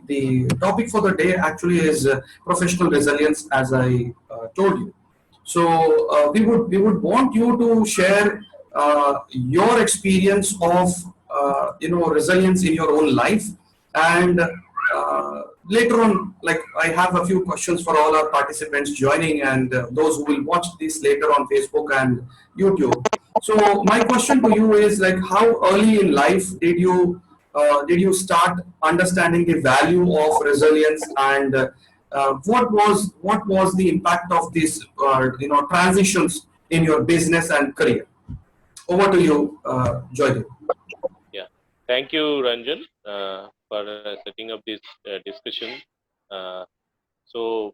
the topic for the day actually is professional resilience, as I told you. So we would want you to share your experience of resilience in your own life, and later on, like, I have a few questions for all our participants joining, and those who will watch this later on Facebook and YouTube. So my question to you is, like, how early in life did you start understanding the value of resilience, and what was the impact of these transitions in your business and career? Over to you, Joydeep. Yeah, thank you, Ranjan, for setting up this discussion. Uh, so,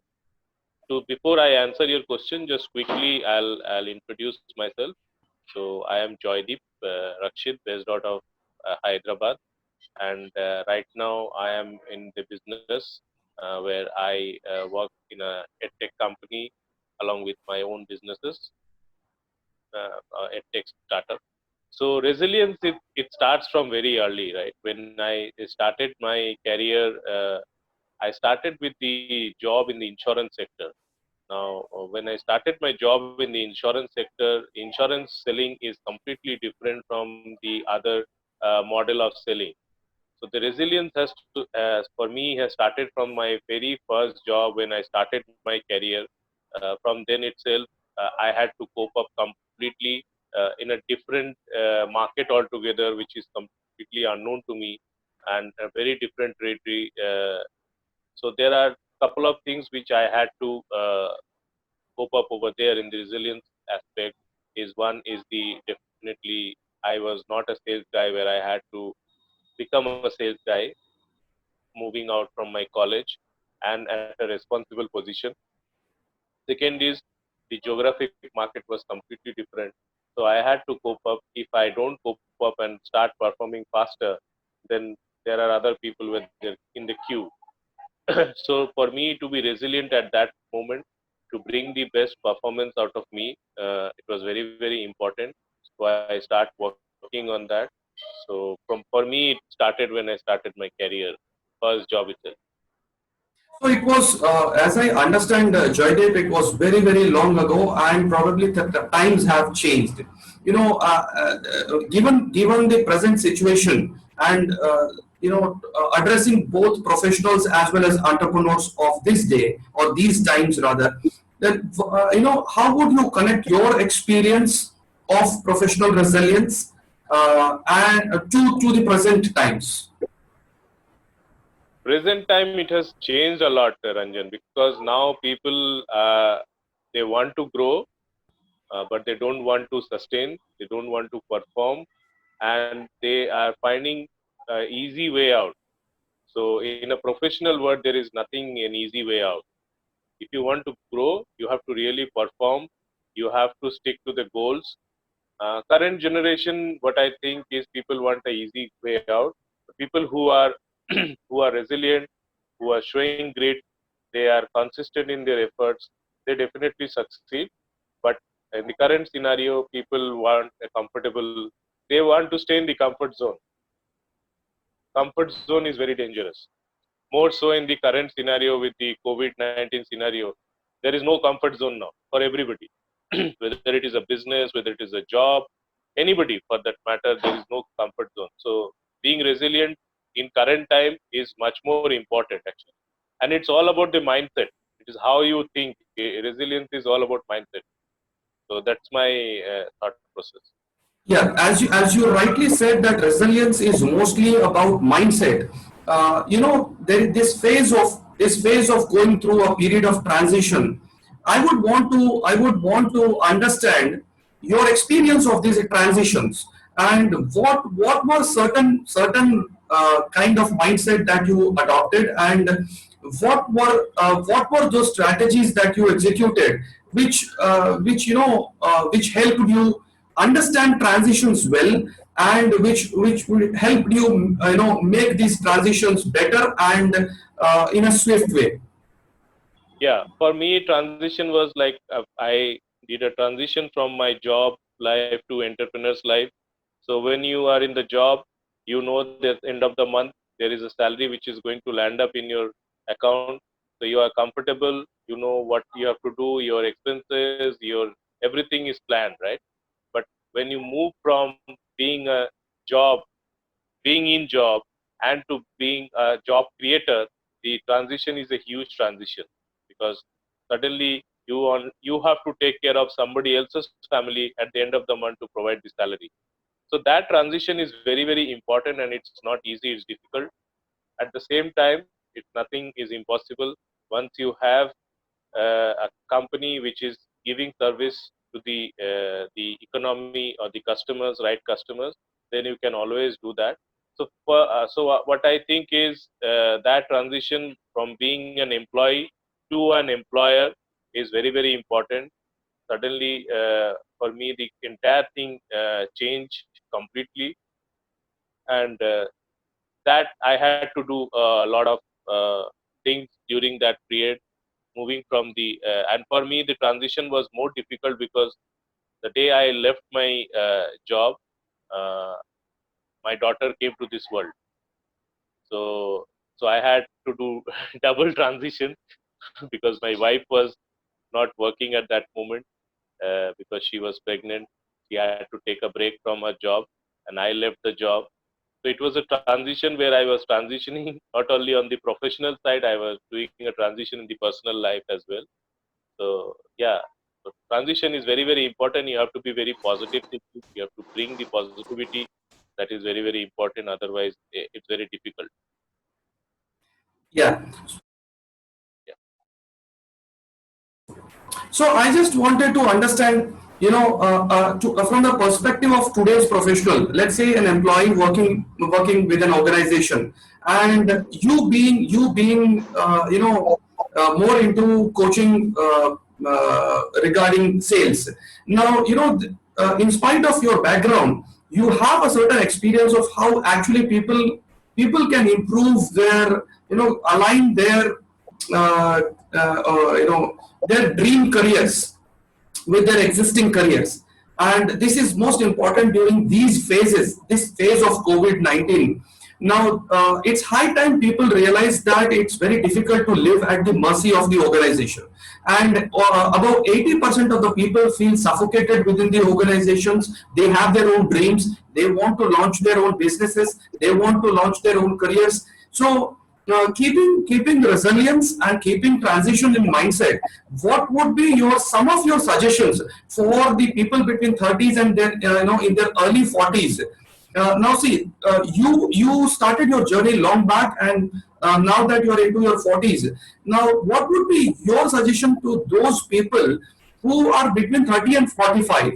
before I answer your question, just quickly, I'll introduce myself. So, I am Joydeep Rakshit, based out of Hyderabad, and right now I am in the business where I work in a edtech company along with my own businesses, edtech startup. So resilience, it starts from very early, right? When I started my career, I started with the job in the insurance sector. Now, when I started my job in the insurance sector, insurance selling is completely different from the other model of selling. So the resilience for me, has started from my very first job when I started my career. From then itself, I had to cope up completely in a different market altogether, which is completely unknown to me, and a very different territory. So there are couple of things which I had to cope up over there in the resilience aspect. Is one is the definitely I was not a sales guy where I had to become a sales guy moving out from my college and at a responsible position. Second is the geographic market was completely different. So I had to cope up. If I don't cope up and start performing faster, then there are other people when they're in the queue. So for me to be resilient at that moment, to bring the best performance out of me, it was very, very important. So I start working on that. So for me, it started when I started my career, first job itself. So it was, as I understand, Joydeep, it was very, very long ago, and probably the times have changed. Given the present situation, and addressing both professionals as well as entrepreneurs of this day, or these times rather, then how would you connect your experience of professional resilience and to the present times? Present time, it has changed a lot, Ranjan, because now people, they want to grow, but they don't want to sustain, they don't want to perform, and they are finding easy way out. So in a professional world, there is nothing an easy way out. If you want to grow, you have to really perform. You have to stick to the goals. Current generation, what I think is people want a easy way out. The people who are who are resilient, who are showing grit, they are consistent in their efforts. They definitely succeed. But in the current scenario, people want a comfortable. They want to stay in the comfort zone. Comfort zone is very dangerous. More so in the current scenario with the COVID-19 scenario, there is no comfort zone now for everybody. Whether it is a business, whether it is a job, anybody for that matter, there is no comfort zone. So being resilient in current time is much more important actually. And it's all about the mindset. It is how you think. Resilience is all about mindset. So that's my thought process. Yeah, as you rightly said, that resilience is mostly about mindset. There this phase of going through a period of transition. I would want to understand your experience of these transitions, and what were certain kind of mindset that you adopted, and what were those strategies that you executed, which helped you understand transitions well, and which will help you make these transitions better and in a swift way. Yeah, for me, transition was like I did a transition from my job life to entrepreneur's life. So when you are in the job, you know the end of the month. there is a salary which is going to land up in your account. So you are comfortable, you know what you have to do, your expenses, your everything is planned, right? But when you move from being a job, being in job, and to being a job creator, the transition is a huge transition, because suddenly you have to take care of somebody else's family at the end of the month to provide the salary. So that transition is very, very important, and it's not easy, it's difficult. At the same time, it's nothing is impossible. Once you have a company which is giving service to the economy or the customers, right customers, then you can always do that. What I think is that transition from being an employee to an employer is very, very important. Suddenly, for me, the entire thing changed completely, and that I had to do a lot of things during that period, moving from and for me the transition was more difficult because the day I left my job, uh, my daughter came to this world. So so I had to do double transition because my wife was not working at that moment, because she was pregnant. She had to take a break from her job, and I left the job. So it was a transition where I was transitioning not only on the professional side, I was doing a transition in the personal life as well. So yeah, so transition is very, very important. You have to be very positive thinking. You have to bring the positivity. That is very, very important. Otherwise, it's very difficult. Yeah. Yeah. So I just wanted to understand, from the perspective of today's professional, let's say an employee working with an organization, and you being more into coaching regarding sales. Now, in spite of your background, you have a certain experience of how actually people can improve their, align their uh, uh, uh, you know their dream careers with their existing careers. And this is most important during this phase of COVID-19. Now, it's high time people realize that it's very difficult to live at the mercy of the organization. And about 80% of the people feel suffocated within the organizations. They have their own dreams. They want to launch their own businesses. They want to launch their own careers. So, keeping resilience and keeping transition in mindset, what would be some of your suggestions for the people between 30s and then in their early 40s? Now see, you started your journey long back, and now that you are into your 40s, now what would be your suggestion to those people who are between 30 and 45,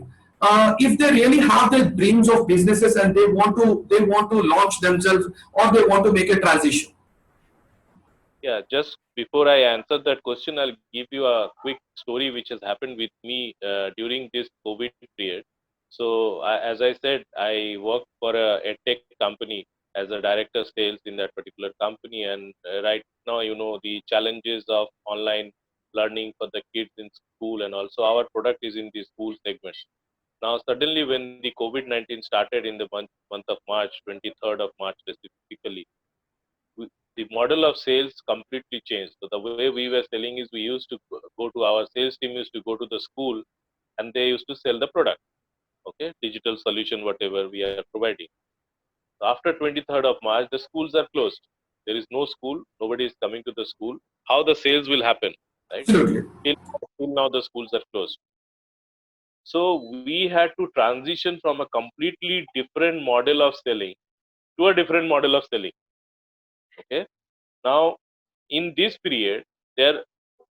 if they really have their dreams of businesses and they want to launch themselves, or they want to make a transition? Yeah, just before I answer that question, I'll give you a quick story which has happened with me during this COVID period. So, as I said, I worked for a edtech company as a director sales in that particular company, and right now, the challenges of online learning for the kids in school, and also our product is in the school segment. Now, suddenly, when the COVID-19 started in the month of March, 23rd of March specifically, the model of sales completely changed. So the way we were selling is we used to go to our sales team used to go to the school, and they used to sell the product. Okay, digital solution, whatever we are providing. So after 23rd of March, the schools are closed. There is no school. Nobody is coming to the school. How the sales will happen, right? Absolutely. Till now, the schools are closed. So we had to transition from a completely different model of selling to a different model of selling. Okay. Now, in this period, there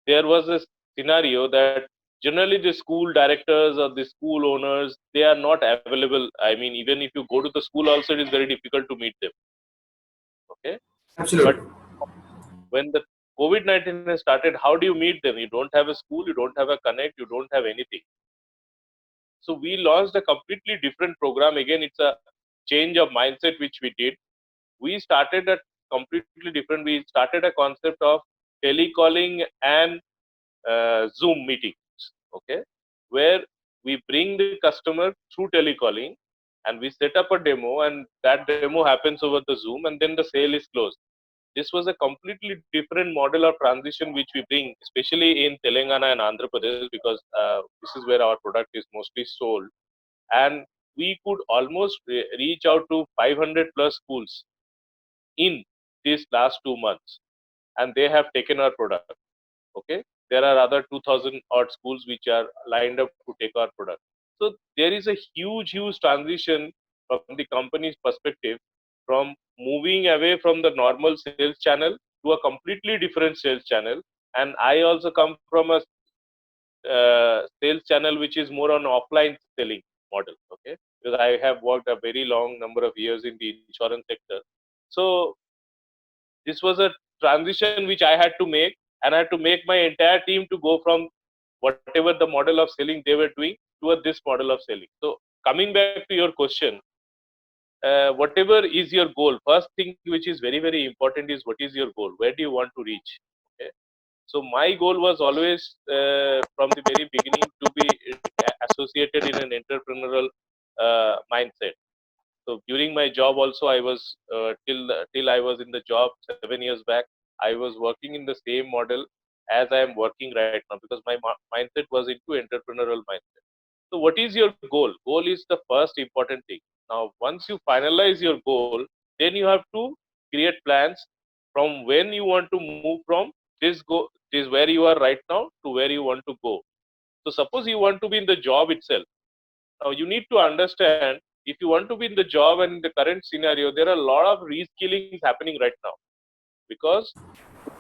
was a scenario that generally the school directors or the school owners, they are not available. I mean, even if you go to the school also, it is very difficult to meet them. Okay. But Absolutely. when the COVID-19 has started, how do you meet them? You don't have a school, you don't have a connect, you don't have anything. So we launched a completely different program. Again, it's a change of mindset which we did. We started a completely different. We started a concept of telecalling and Zoom meetings. Okay, where we bring the customer through telecalling, and we set up a demo, and that demo happens over the Zoom, and then the sale is closed. This was a completely different model of transition which we bring, especially in Telangana and Andhra Pradesh, because this is where our product is mostly sold. And we could almost reach out to 500 plus schools in these last 2 months, and they have taken our product. Okay, there are other 2000 odd schools which are lined up to take our product. So there is a huge transition from the company's perspective, from moving away from the normal sales channel to a completely different sales channel. And I also come from a sales channel which is more on offline selling model. Okay, because I have worked a very long number of years in the insurance sector. So this was a transition which I had to make, and I had to make my entire team to go from whatever the model of selling they were doing to this model of selling. So coming back to your question, whatever is your goal, first thing which is very important is what is your goal? Where do you want to reach? Okay. So my goal was always from the very beginning to be associated in an entrepreneurial mindset. So during my job also, I was till I was in the job 7 years back, I was working in the same model as I am working right now, because my mindset was into entrepreneurial mindset. So what is your goal? Goal is the first important thing. Now, once you finalize your goal, then you have to create plans from when you want to move from this where you are right now to where you want to go. So suppose you want to be in the job itself. Now you need to understand, if you want to be in the job and in the current scenario, there are a lot of reskilling happening right now, because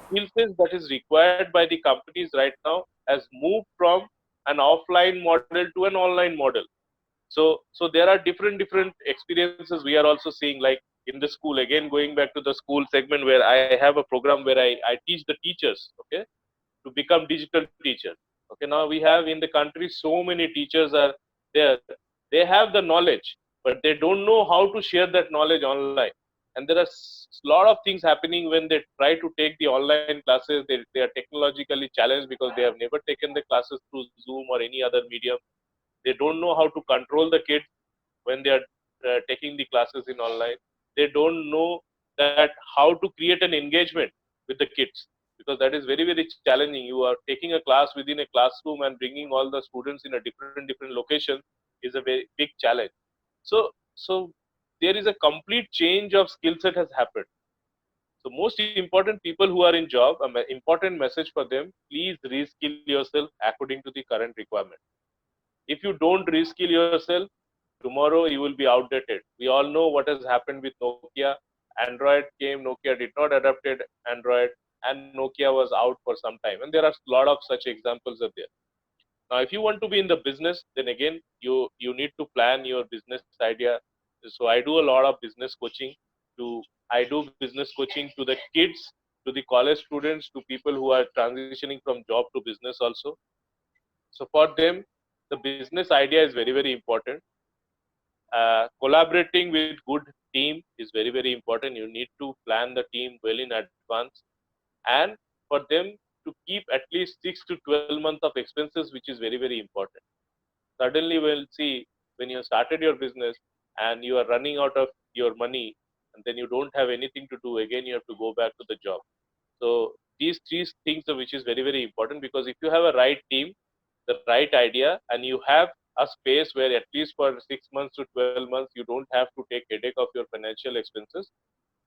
skill sets that is required by the companies right now has moved from an offline model to an online model. So there are different experiences we are also seeing, like in the school. Again, going back to the school segment, where I have a program where I teach the teachers, okay, to become digital teachers. Okay, now we have in the country so many teachers are there. They have the knowledge, but they don't know how to share that knowledge online. And there are a lot of things happening when they try to take the online classes. They are technologically challenged because they have never taken the classes through Zoom or any other medium. They don't know how to control the kids when they are taking the classes in online. They don't know that how to create an engagement with the kids, because that is very challenging. You are taking a class within a classroom and bringing all the students in a different location is a very big challenge. So there is a complete change of skill set has happened. So most important, people who are in job, important message for them: please reskill yourself according to the current requirement. If you don't reskill yourself, tomorrow you will be outdated. We all know what has happened with Nokia. Android came, Nokia did not adapted Android, and Nokia was out for some time. And there are a lot of such examples are there. Now, if you want to be in the business, then again you need to plan your business idea. So I do a lot of business coaching. I do business coaching to the kids, to the college students, to people who are transitioning from job to business also. So for them, the business idea is very important. Collaborating with good team is very important. You need to plan the team well in advance, and for them to keep at least 6 to 12 months of expenses, which is very important. Suddenly we'll see, when you started your business and you are running out of your money, and then you don't have anything to do, again you have to go back to the job. So these three things are which is very important, because if you have a right team, the right idea, and you have a space where at least for 6 months to 12 months you don't have to take headache of your financial expenses,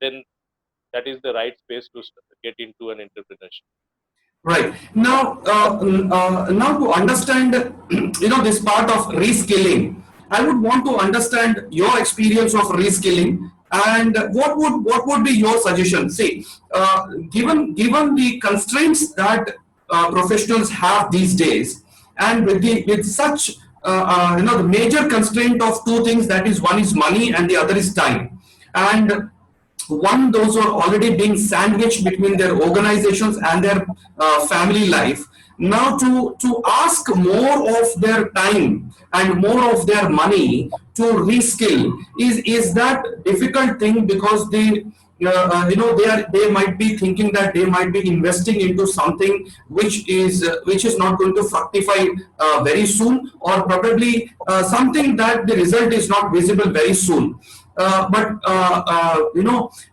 then that is the right space to get into an entrepreneurship. Right. Now, now to understand, this part of reskilling, I would want to understand your experience of reskilling, and what would be your suggestion? See, given the constraints that professionals have these days, and with such the major constraint of two things, that is, one is money and the other is time, and one, those are already being sandwiched between their organizations and their family life. Now to ask more of their time and more of their money to reskill is that difficult thing, because they might be thinking that they might be investing into something which is not going to fructify very soon, or probably something that the result is not visible very soon. But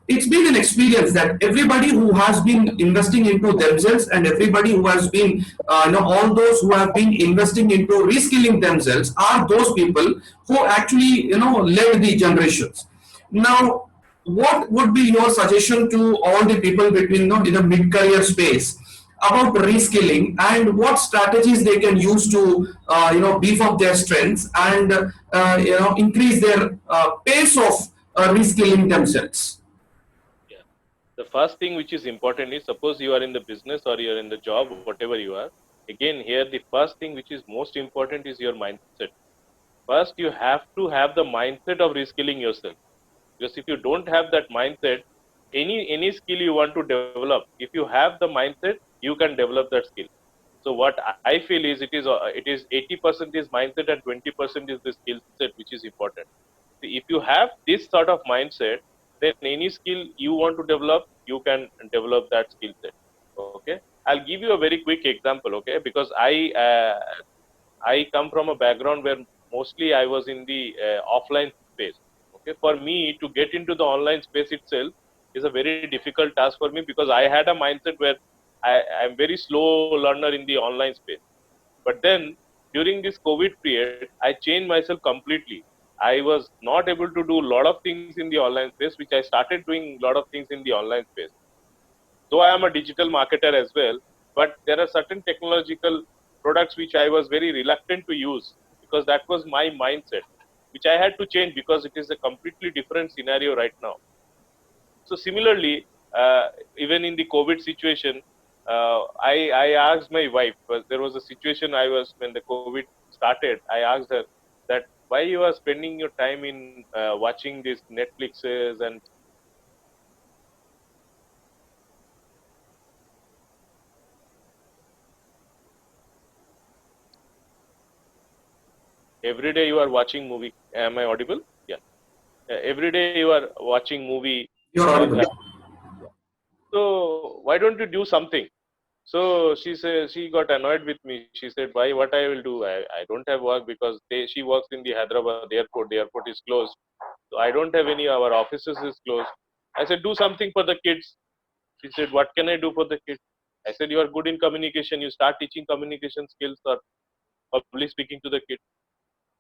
it's been an experience that everybody who has been investing into themselves, and everybody who has been all those who have been investing into reskilling themselves are those people who actually led the generations. Now, what would be your suggestion to all the people between in the mid-career space about reskilling, and what strategies they can use to beef up their strengths and increase their pace of reskilling themselves? Yeah. The first thing which is important is, suppose you are in the business or you are in the job, whatever you are. Again, here the first thing which is most important is your mindset. First, you have to have the mindset of reskilling yourself. Because if you don't have that mindset, any skill you want to develop, if you have the mindset, you can develop that skill. So what I feel is, it is 80% is mindset and 20% is the skill set, which is important. So if you have this sort of mindset, then any skill you want to develop, you can develop that skill set. Okay, I'll give you a very quick example. Okay, because I come from a background where mostly I was in the offline space. Okay, for me to get into the online space itself is a very difficult task for me, because I had a mindset where I'm very slow learner in the online space. But then during this COVID period, I changed myself completely. I was not able to do a lot of things in the online space, which I started doing a lot of things in the online space. Though I am a digital marketer as well, but there are certain technological products which I was very reluctant to use, because that was my mindset, which I had to change because it is a completely different scenario right now. So similarly, even in the COVID situation, I asked my wife. There was a situation I was when the COVID started. I asked her that why you are spending your time in watching these Netflixes and every day you are watching movie. Am I audible? Yeah. Every day you are watching movie You're on audible. that. So why don't you do something? So she said, she got annoyed with me. She said, "Why? What I will do? I don't have work because she works in the Hyderabad airport. The airport is closed, so I don't have any. Our offices is closed." I said, "Do something for the kids." She said, "What can I do for the kids?" I said, "You are good in communication. You start teaching communication skills or public speaking to the kids."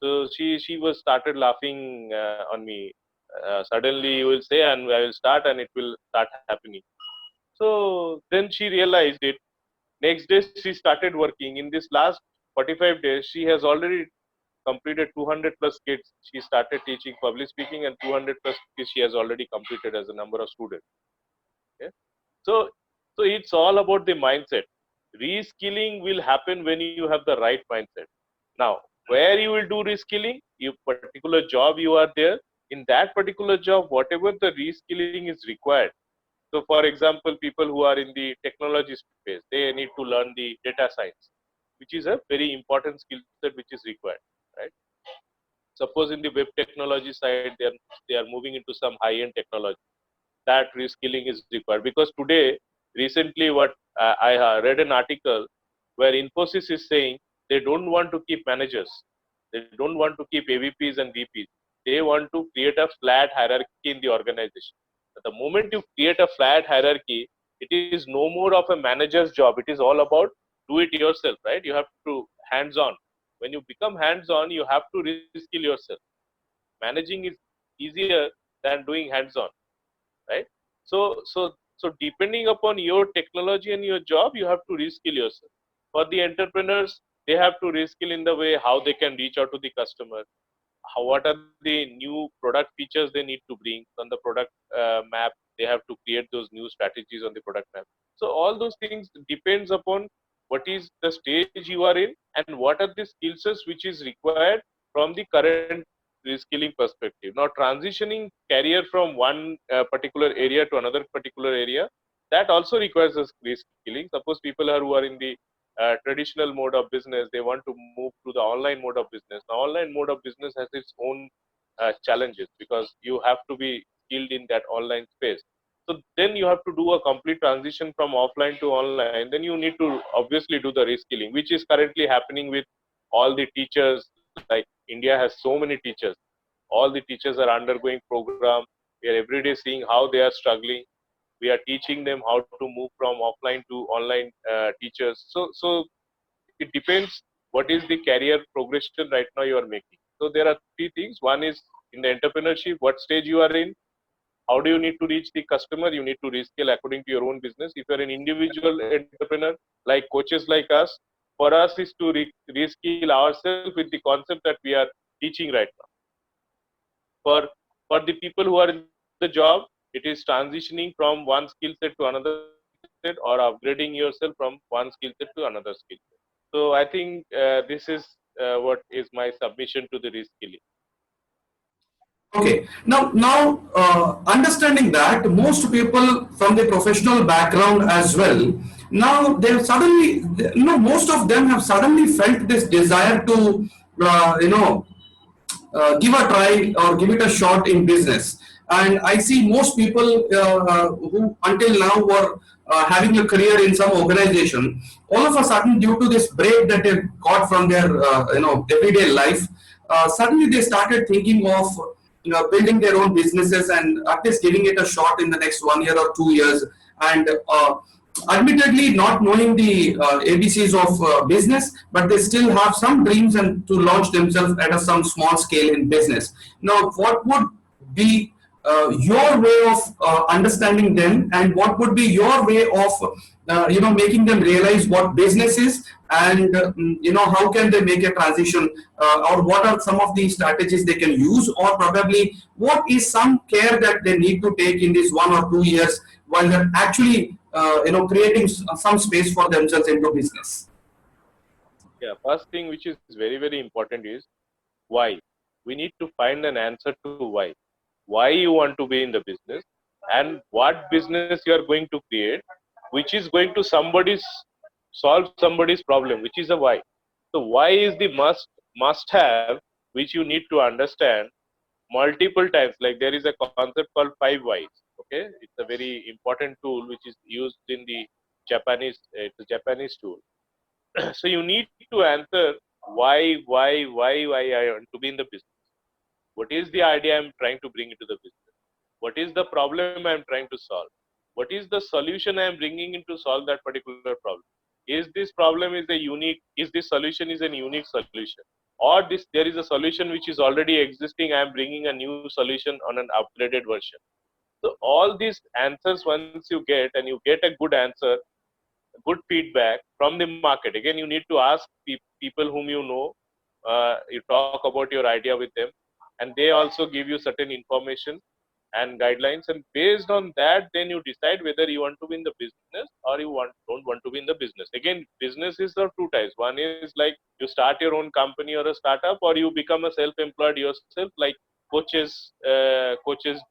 So she was started laughing on me. Suddenly, you will say, and I will start, and it will start happening. So then she realized it. Next day, she started working. In this last 45 days, she has already completed 200 plus kids. She started teaching public speaking, and 200 plus kids she has already completed as a number of students. Okay? So, so it's all about the mindset. Reskilling will happen when you have the right mindset. Now, where you will do reskilling, you particular job you are there, in that particular job, whatever the reskilling is required. So, for example, people who are in the technology space, they need to learn the data science, which is a very important skill set which is required, right? Suppose in the web technology side, they are moving into some high-end technology. That reskilling is required, because today, recently, what I read an article where Infosys is saying they don't want to keep managers, they don't want to keep AVPs and VPs. They want to create a flat hierarchy in the organization. The moment you create a flat hierarchy, it is no more of a manager's job. It is all about do it yourself, right? You have to hands on. When you become hands on, you have to reskill yourself. Managing is easier than doing hands on, right? So depending upon your technology and your job, you have to reskill yourself. For the entrepreneurs, they have to reskill in the way how they can reach out to the customer, what are the new product features they need to bring on the product map. They have to create those new strategies on the product map. So all those things depends upon what is the stage you are in, and what are the skill sets which is required from the current reskilling perspective. Now transitioning career from one particular area to another particular area, that also requires a reskilling. Suppose people are who are in the traditional mode of business, they want to move to the online mode of business. Now online mode of business has its own challenges, because you have to be skilled in that online space. So then you have to do a complete transition from offline to online. Then you need to obviously do the reskilling, which is currently happening with all the teachers. Like India has so many teachers. All the teachers are undergoing program. We are every day seeing how they are struggling. We are teaching them how to move from offline to online teachers. So it depends what is the career progression right now you are making. So there are three things. One is in the entrepreneurship, what stage you are in, how do you need to reach the customer, you need to reskill according to your own business. If you're an individual entrepreneur like coaches like us, for us is to reskill ourselves with the concept that we are teaching right now. For the people who are in the job, it is transitioning from one skill set to another skill set or upgrading yourself from one skill set to another skill set. So I think this is what is my submission to the reskilling. Okay. Now, understanding that most people from the professional background as well, now they've suddenly, most of them have suddenly felt this desire to, give a try or give it a shot in business. And I see most people who until now were having a career in some organization, all of a sudden due to this break that they got from their everyday life, suddenly they started thinking of building their own businesses and at least giving it a shot in the next 1 year or 2 years. And admittedly not knowing the ABCs of business, but they still have some dreams and to launch themselves at some small scale in business. Now, what would be your way of understanding them, and what would be your way of making them realize what business is, and how can they make a transition, or what are some of the strategies they can use, or probably what is some care that they need to take in these 1 or 2 years while they're actually creating some space for themselves into business. Yeah, first thing which is very, very important is why. We need to find an answer to why you want to be in the business, and what business you are going to create, which is going to somebody's solve somebody's problem, which is a why. So why is the must have, which you need to understand multiple times. Like there is a concept called five whys. Okay, it's a very important tool which is used in the Japanese. It's a Japanese tool. So you need to answer why I want to be in the business. What is the idea I'm trying to bring into the business? What is the problem I'm trying to solve? What is the solution I'm bringing in to solve that particular problem? Is this problem is a unique? Is this solution is a unique solution? Or this there is a solution which is already existing? I'm bringing a new solution on an upgraded version. So all these answers, once you get and you get a good answer, good feedback from the market. Again, you need to ask people whom you know. You talk about your idea with them, and they also give you certain information and guidelines. And based on that, then you decide whether you want to be in the business or you don't want to be in the business. Again, business is of two types. One is like you start your own company or a startup, or you become a self-employed yourself, like coaches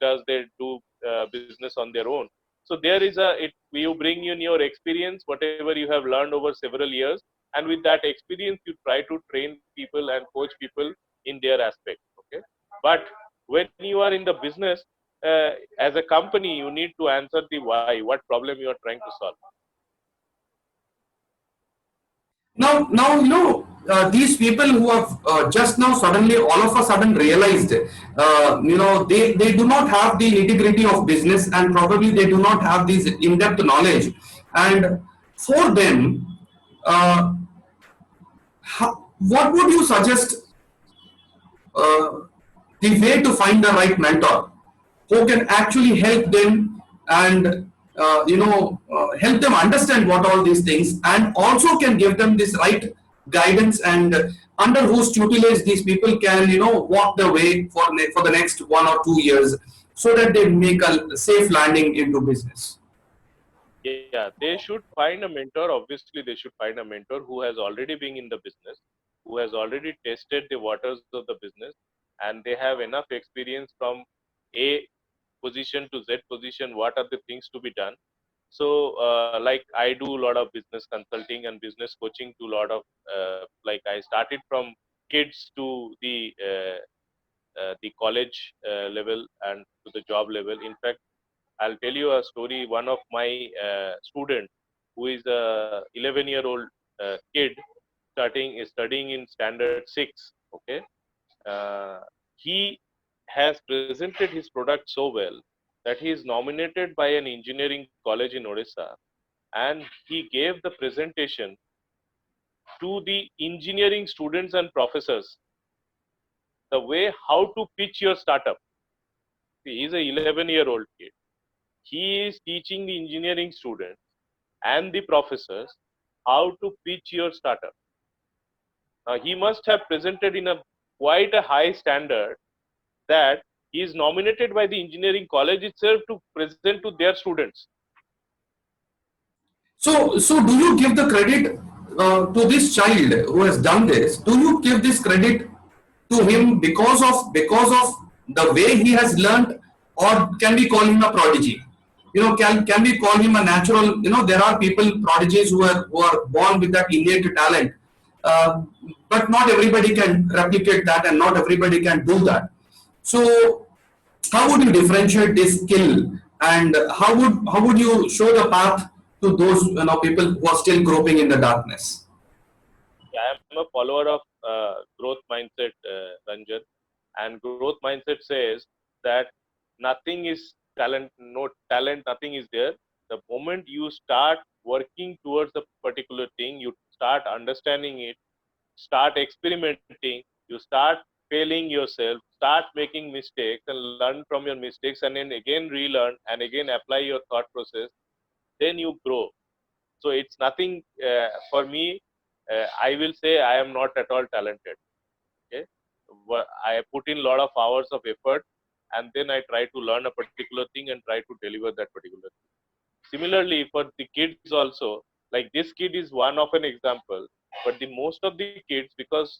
does they do business on their own. So there is you bring in your experience, whatever you have learned over several years, and with that experience you try to train people and coach people in their aspect. Okay, but when you are in the business, as a company, you need to answer the why, what problem you are trying to solve. Now, these people who have just now suddenly, all of a sudden realized, they do not have the nitty gritty of business, and probably they do not have this in-depth knowledge. And for them, uh, what would you suggest uh, the way to find the right mentor who can actually help them and help them understand what all these things, and also can give them this right guidance, and under whose tutelage these people can walk the way for the next 1 or 2 years, so that they make a safe landing into business. Yeah, they should find a mentor. Obviously, they should find a mentor who has already been in the business, who has already tested the waters of the business, and they have enough experience from A position to Z position. What are the things to be done? So, like I do a lot of business consulting and business coaching to a lot of like I started from kids to the college level and to the job level. In fact, I'll tell you a story. One of my student, who is a 11-year-old kid, is studying in standard 6. Okay, uh, he has presented his product so well that he is nominated by an engineering college in Odisha, and he gave the presentation to the engineering students and professors, the way how to pitch your startup. See, he's a 11-year-old kid. He is teaching the engineering students and the professors how to pitch your startup. Now, he must have presented in a quite a high standard that he is nominated by the engineering college itself to present to their students. So do you give the credit to this child who has done this? Do you give this credit to him because of the way he has learned, or can we call him a prodigy? Can we call him a natural? There are people prodigies who are born with that innate talent, uh, but not everybody can replicate that, and not everybody can do that. So how would you differentiate this skill, and how would you show the path to those people who are still groping in the darkness? I am a follower of growth mindset, Ranjan, and growth mindset says that nothing is talent, no talent, nothing is there. The moment you start working towards a particular thing, you start understanding it, start experimenting, you start failing yourself, start making mistakes and learn from your mistakes, and then again relearn and again apply your thought process, then you grow. So it's nothing for me. I will say I am not at all talented. Okay, I put in a lot of hours of effort, and then I try to learn a particular thing and try to deliver that particular thing. Similarly, for the kids also, like this kid is one of an example, but the most of the kids, because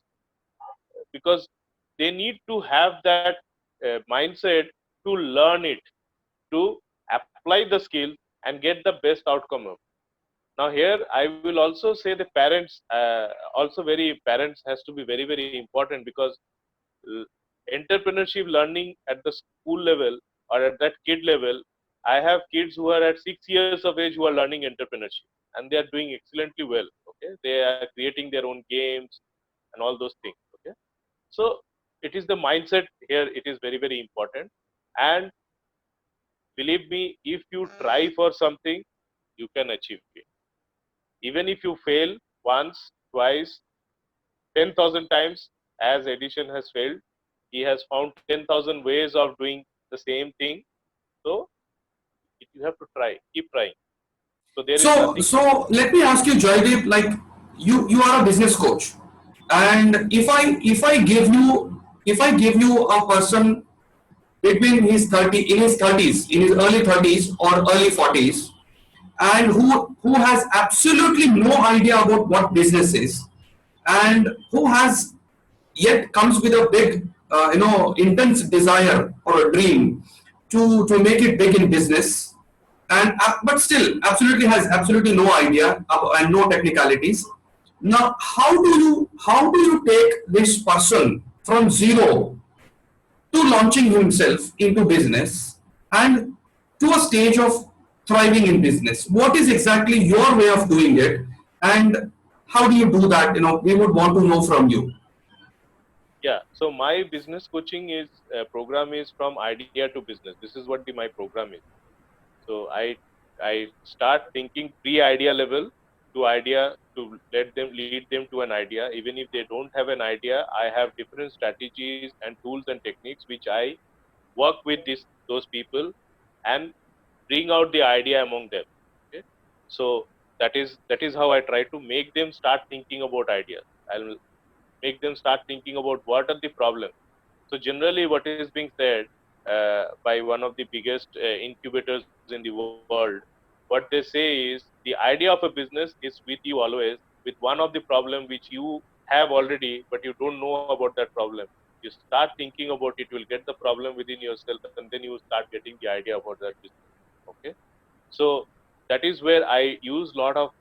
they need to have that mindset to learn it, to apply the skill and get the best outcome of. Now here I will also say the parents, also very parents has to be very very important, because uh, entrepreneurship learning at the school level or at that kid level, I have kids who are at 6 years of age who are learning entrepreneurship, and they are doing excellently well. Okay, they are creating their own games and all those things. Okay, so it is the mindset here, it is very very important. And believe me, if you try for something, you can achieve it. Even if you fail once, twice, 10,000 times, as Edison has failed, he has found 10,000 ways of doing the same thing. So you have to try, keep trying. So there is So, nothing. so let me ask you, Joydeep, like you are a business coach, and if I give you a person between his 30s, in his early 30s or early 40s, and who has absolutely no idea about what business is, and who has yet comes with a big intense desire or a dream to make it big in business, and but still absolutely has absolutely no idea and no technicalities. Now how do you take this person from zero to launching himself into business, and to a stage of thriving in business? What is exactly your way of doing it, and how do you do that? We would want to know from you. Yeah. So my business coaching is program is from idea to business. This is what my program is. So I start thinking pre-idea level to idea, to let them lead them to an idea. Even if they don't have an idea, I have different strategies and tools and techniques which I work with those people and bring out the idea among them. Okay? So that is how I try to make them start thinking about ideas. I'll make them start thinking about what are the problems. So generally, what is being said by one of the biggest incubators in the world, what they say is the idea of a business is with you always, with one of the problem which you have already, but you don't know about that problem. You start thinking about it, you will get the problem within yourself, and then you start getting the idea about that business. Okay, so that is where I use lot of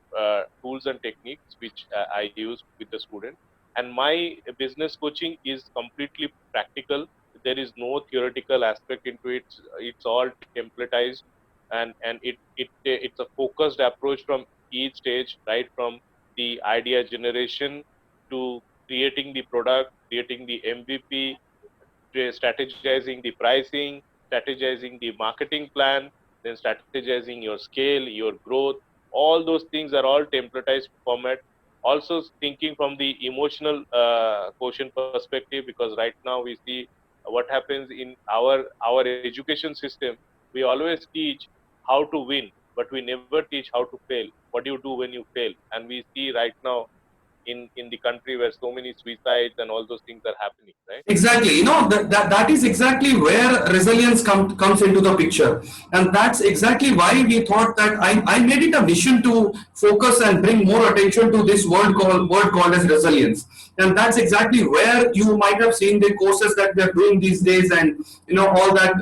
tools and techniques which I use with the student. And my business coaching is completely practical. There is no theoretical aspect into it. It's all templatized. and it's a focused approach from each stage, right from the idea generation to creating the product, creating the MVP, strategizing the pricing, strategizing the marketing plan, then strategizing your scale, your growth. All those things are all templatized format. Also thinking from the emotional quotient perspective, because right now we see what happens in our education system. We always teach how to win, but we never teach how to fail. What do you do when you fail? And we see right now in the country where so many suicides and all those things are happening, right? Exactly, that is exactly where resilience comes into the picture, and that's exactly why we thought that I made it a mission to focus and bring more attention to this word called as resilience, and that's exactly where you might have seen the courses that we are doing these days, and all that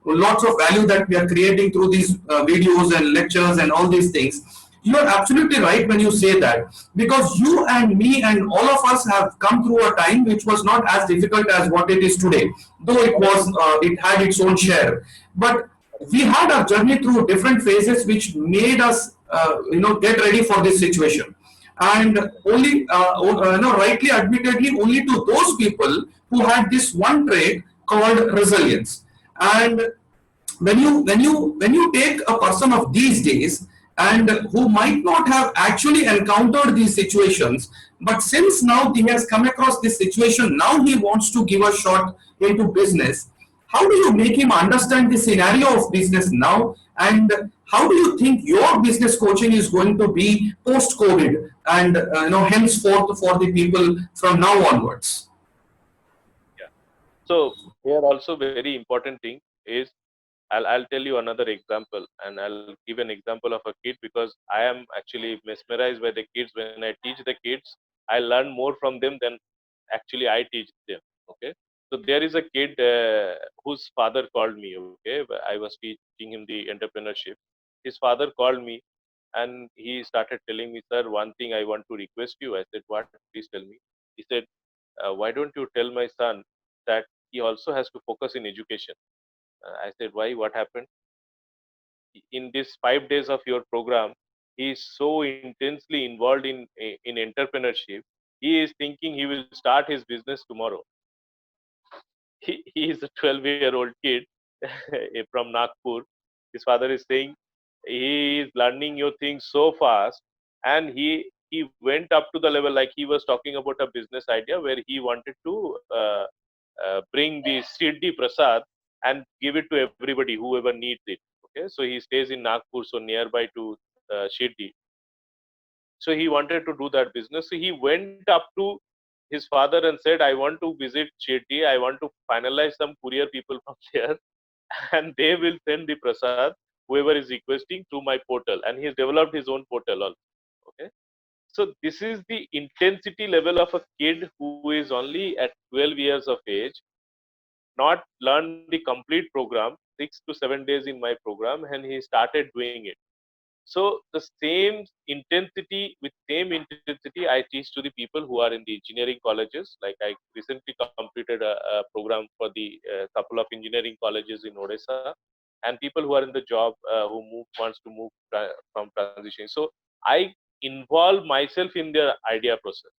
lots of value that we are creating through these videos and lectures and all these things. You are absolutely right when you say that, because you and me and all of us have come through a time which was not as difficult as what it is today, though it had its own share. But we had our journey through different phases which made us get ready for this situation. And only rightly admittedly only to those people who had this one trait called resilience. And when you take a person of these days and who might not have actually encountered these situations, but since now he has come across this situation, now he wants to give a shot into business. How do you make him understand the scenario of business now, and how do you think your business coaching is going to be post COVID and henceforth for the people from now onwards? Yeah. So here also very important thing is, I'll tell you another example, and I'll give an example of a kid, because I am actually mesmerized by the kids. When I teach the kids, I learn more from them than actually I teach them. Okay, so there is a kid whose father called me. Okay, I was teaching him the entrepreneurship. His father called me and he started telling me, "Sir, one thing I want to request you." I said, "What? Please tell me." He said, "Why don't you tell my son that he also has to focus in education?" I said, "Why? What happened?" In this 5 days of your program, he is so intensely involved in entrepreneurship. He is thinking he will start his business tomorrow. He is a 12-year-old kid from Nagpur. His father is saying he is learning your things so fast, and he went up to the level, like he was talking about a business idea where he wanted to bring the Siddhi Prasad and give it to everybody whoever needs it. Okay, so he stays in Nagpur, so nearby to Shirdi. So he wanted to do that business. So he went up to his father and said, "I want to visit Shirdi. I want to finalize some courier people from there, and they will send the prasad whoever is requesting through my portal." And he has developed his own portal also. Okay, so this is the intensity level of a kid who is only at 12 years of age, not learned the complete program, 6 to 7 days in my program, and he started doing it. So the same intensity, with same intensity, I teach to the people who are in the engineering colleges. Like I recently completed a program for the couple of engineering colleges in Odisha, and people who are in the job who wants to move from transition. So I involve myself in the idea process.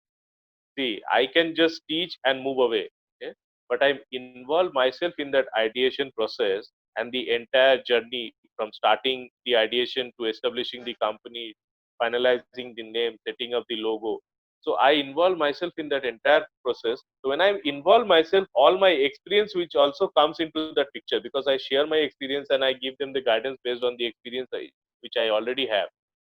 See, I can just teach and move away, okay? But I involve myself in that ideation process and the entire journey from starting the ideation to establishing the company, finalizing the name, setting up the logo. So I involve myself in that entire process. So when I involve myself, all my experience which also comes into that picture, because I share my experience and I give them the guidance based on the experience which I already have,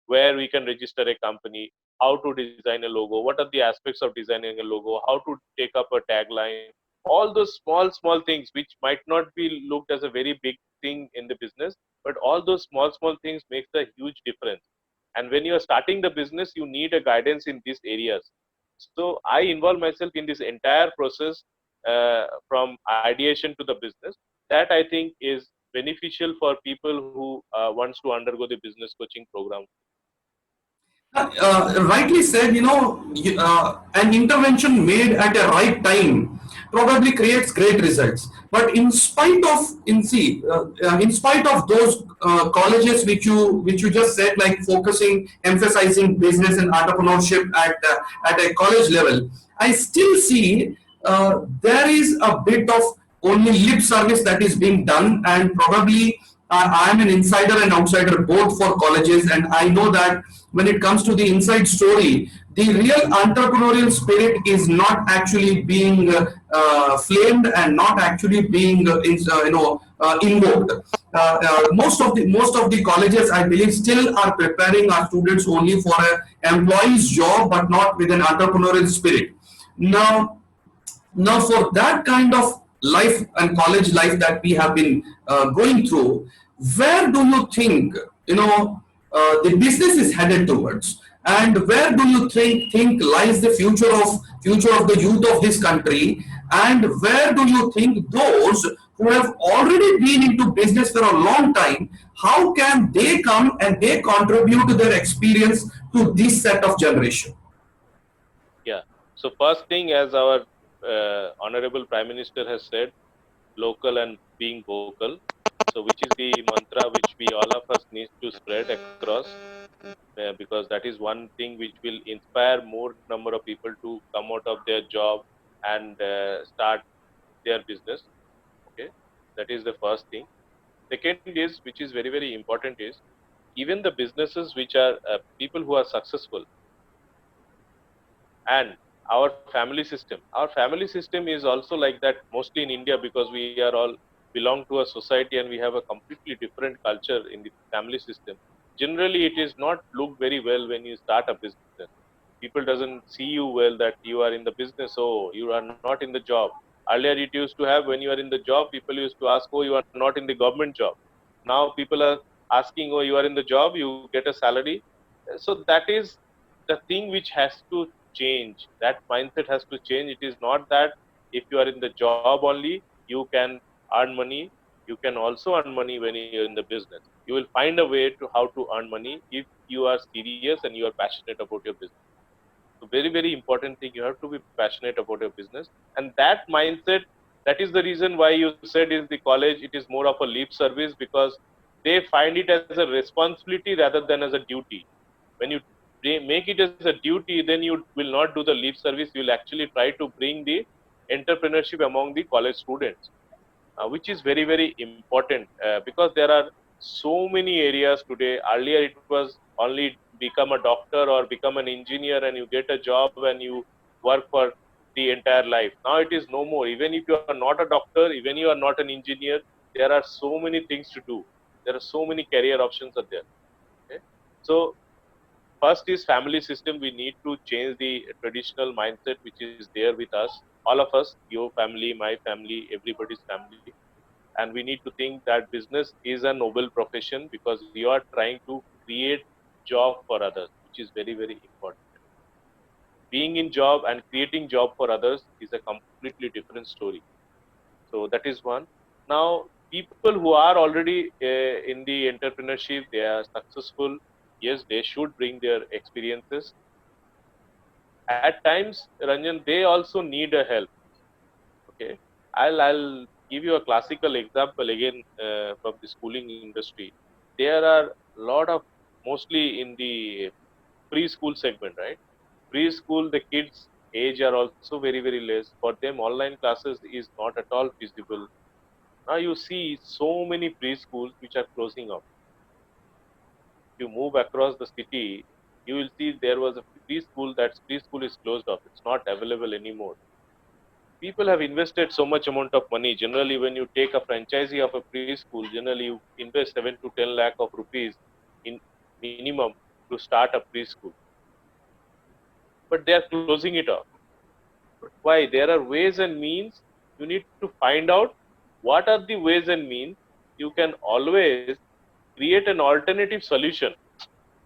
where we can register a company, how to design a logo, what are the aspects of designing a logo, how to take up a tagline, all those small things which might not be looked as a very big thing in the business, but all those small things makes a huge difference. And when you are starting the business, you need a guidance in these areas. So I involve myself in this entire process, from ideation to the business. That I think is beneficial for people who wants to undergo the business coaching program. Rightly said, an intervention made at a right time probably creates great results. But in spite of those colleges which you just said, like focusing, emphasizing business and entrepreneurship at a college level, I still see there is a bit of only lip service that is being done, and probably I am an insider and outsider both for colleges, and I know that when it comes to the inside story, the real entrepreneurial spirit is not actually being flamed and not actually being invoked. Most of the colleges, I believe, still are preparing our students only for a employee's job, but not with an entrepreneurial spirit. Now now for that kind of life and college life that we have been going through, where do you think, the business is headed towards, and where do you think lies the future of the youth of this country, and where do you think those who have already been into business for a long time, how can they come and they contribute their experience to this set of generation? Yeah. So first thing, as our honorable Prime Minister has said, local and being vocal. So which is the mantra which we all of us need to spread across, because that is one thing which will inspire more number of people to come out of their job and start their business. Okay, that is the first thing. Second is, which is very very important, is even the businesses which are people who are successful, and our family system is also like that mostly in India, because we are all belong to a society and we have a completely different culture in the family system. Generally it is not looked very well when you start a business. People doesn't see you well that you are in the business, oh you are not in the job. Earlier it used to have, when you are in the job, people used to ask, oh you are not in the government job. Now people are asking, oh you are in the job, you get a salary. So that is the thing which has to change. That mindset has to change. It is not that if you are in the job only you can earn money. You can also earn money when you're in the business. You will find a way to how to earn money if you are serious and you are passionate about your business. So very very important thing, you have to be passionate about your business. And that mindset, that is the reason why you said is the college, it is more of a lip service, because they find it as a responsibility rather than as a duty. When you make it as a duty, then you will not do the lip service. You will actually try to bring the entrepreneurship among the college students, which is very very important, because there are so many areas today. Earlier it was only become a doctor or become an engineer and you get a job and you work for the entire life. Now it is no more. Even if you are not a doctor, even you are not an engineer, there are so many things to do. There are so many career options are there. Okay? So first is family system. We need to change the traditional mindset which is there with us, all of us, your family, my family, everybody's family. And we need to think that business is a noble profession, because you are trying to create job for others, which is very very important. Being in job and creating job for others is a completely different story. So that is one. Now people who are already in the entrepreneurship, they are successful. Yes, they should bring their experiences. At times, Ranjan, they also need a help. Okay, I'll give you a classical example again, from the schooling industry. There are a lot of, mostly in the preschool segment, right? Preschool, the kids age are also very very less. For them online classes is not at all feasible. Now you see so many preschools which are closing up. If you move across the city, you will see there was a preschool, that preschool is closed off, it's not available anymore. People have invested so much amount of money. Generally when you take a franchisee of a preschool, generally you invest 7 to 10 lakh of rupees in minimum to start a preschool, but they are closing it off. Why? There are ways and means. You need to find out what are the ways and means. You can always create an alternative solution.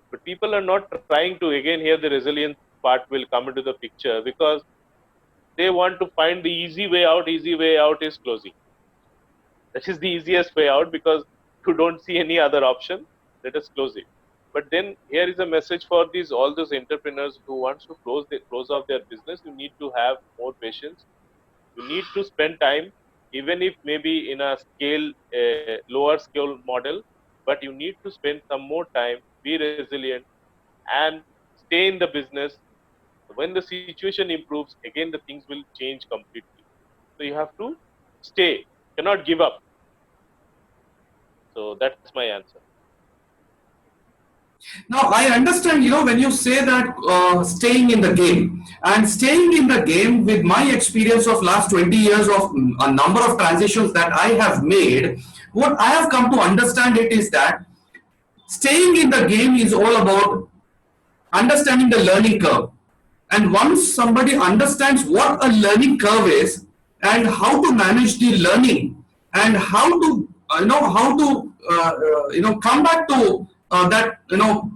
But people are not trying to, again here the resilience part will come into the picture, because they want to find the easy way out. Easy way out is closing. That is the easiest way out, because you don't see any other option. Let us close it. But then here is a message for these all those entrepreneurs who wants to close off their business. You need to have more patience. You need to spend time, even if maybe in a lower scale model, but you need to spend some more time, be resilient, and stay in the business. When the situation improves, again the things will change completely. So you have to stay, cannot give up. So that's my answer. Now, I understand, when you say that staying in the game, and staying in the game with my experience of last 20 years of a number of transitions that I have made, what I have come to understand it is that staying in the game is all about understanding the learning curve. And once somebody understands what a learning curve is and how to manage the learning and how to come back to that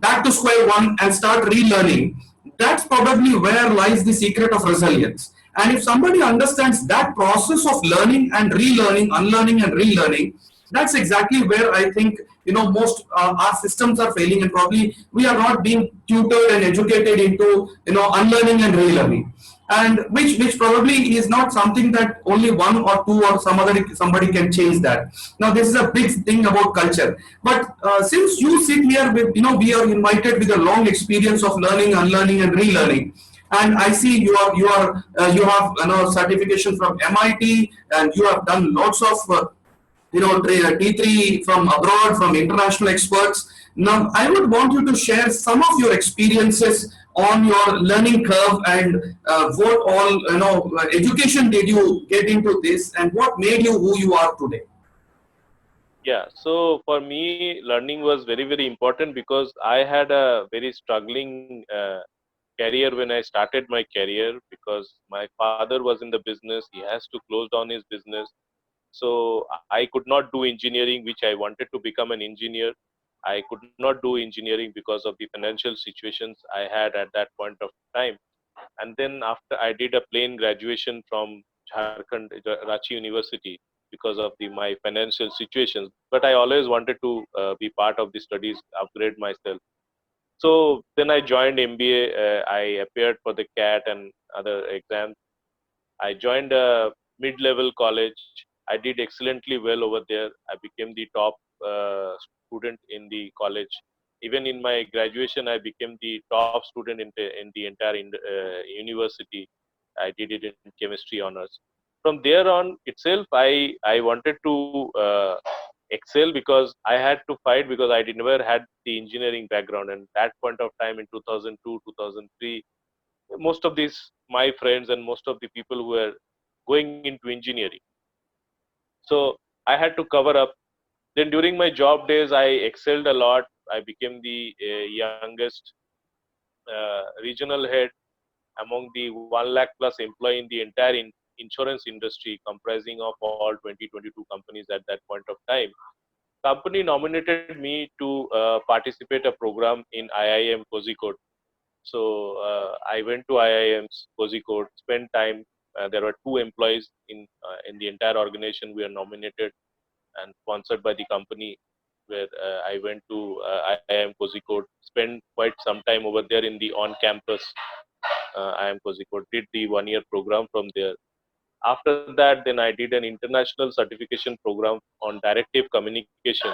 back to square one and start relearning, that's probably where lies the secret of resilience. And if somebody understands that process of learning and relearning, unlearning and relearning, that's exactly where I think most our systems are failing, and probably we are not being tutored and educated into unlearning and relearning, and which probably is not something that only one or two or somebody can change that. Now this is a big thing about culture, but since you sit here with we are invited with a long experience of learning, unlearning and relearning, and I see you have certification from MIT, and you have done lots of T3 from abroad, from international experts. Now, I would want you to share some of your experiences on your learning curve, and what all education did you get into this, and what made you who you are today. Yeah, so for me, learning was very, very important because I had a very struggling career when I started my career, because my father was in the business. He has to close down his business. So I could not do engineering, which I wanted to become an engineer. I could not do engineering because of the financial situations I had at that point of time. And then after I did a plain graduation from Jharkhand Ranchi University because of my financial situations. But I always wanted to be part of the studies, upgrade myself. So then I joined MBA. I appeared for the CAT and other exams. I joined a mid-level college. I did excellently well over there. I became the top student in the college. Even in my graduation, I became the top student in the entire university. I did it in chemistry honors. From there on itself, I wanted to excel because I had to fight, because I did never had the engineering background. And that point of time in 2002, 2003, most of these my friends and most of the people who were going into engineering, so I had to cover up. Then during my job days I excelled a lot. I became the youngest regional head among the 1 lakh plus employee in the entire insurance industry, comprising of all 2022 companies at that point of time. Company nominated me to participate a program in IIM Kozhikode. So I went to IIM's Kozhikode, spent time. There were 2 employees in the entire organization. We are nominated and sponsored by the company, where I went to IIM Kozhikode, spent quite some time over there in the on-campus IIM Kozhikode, did the 1 year program from there. After that, then I did an international certification program on directive communication,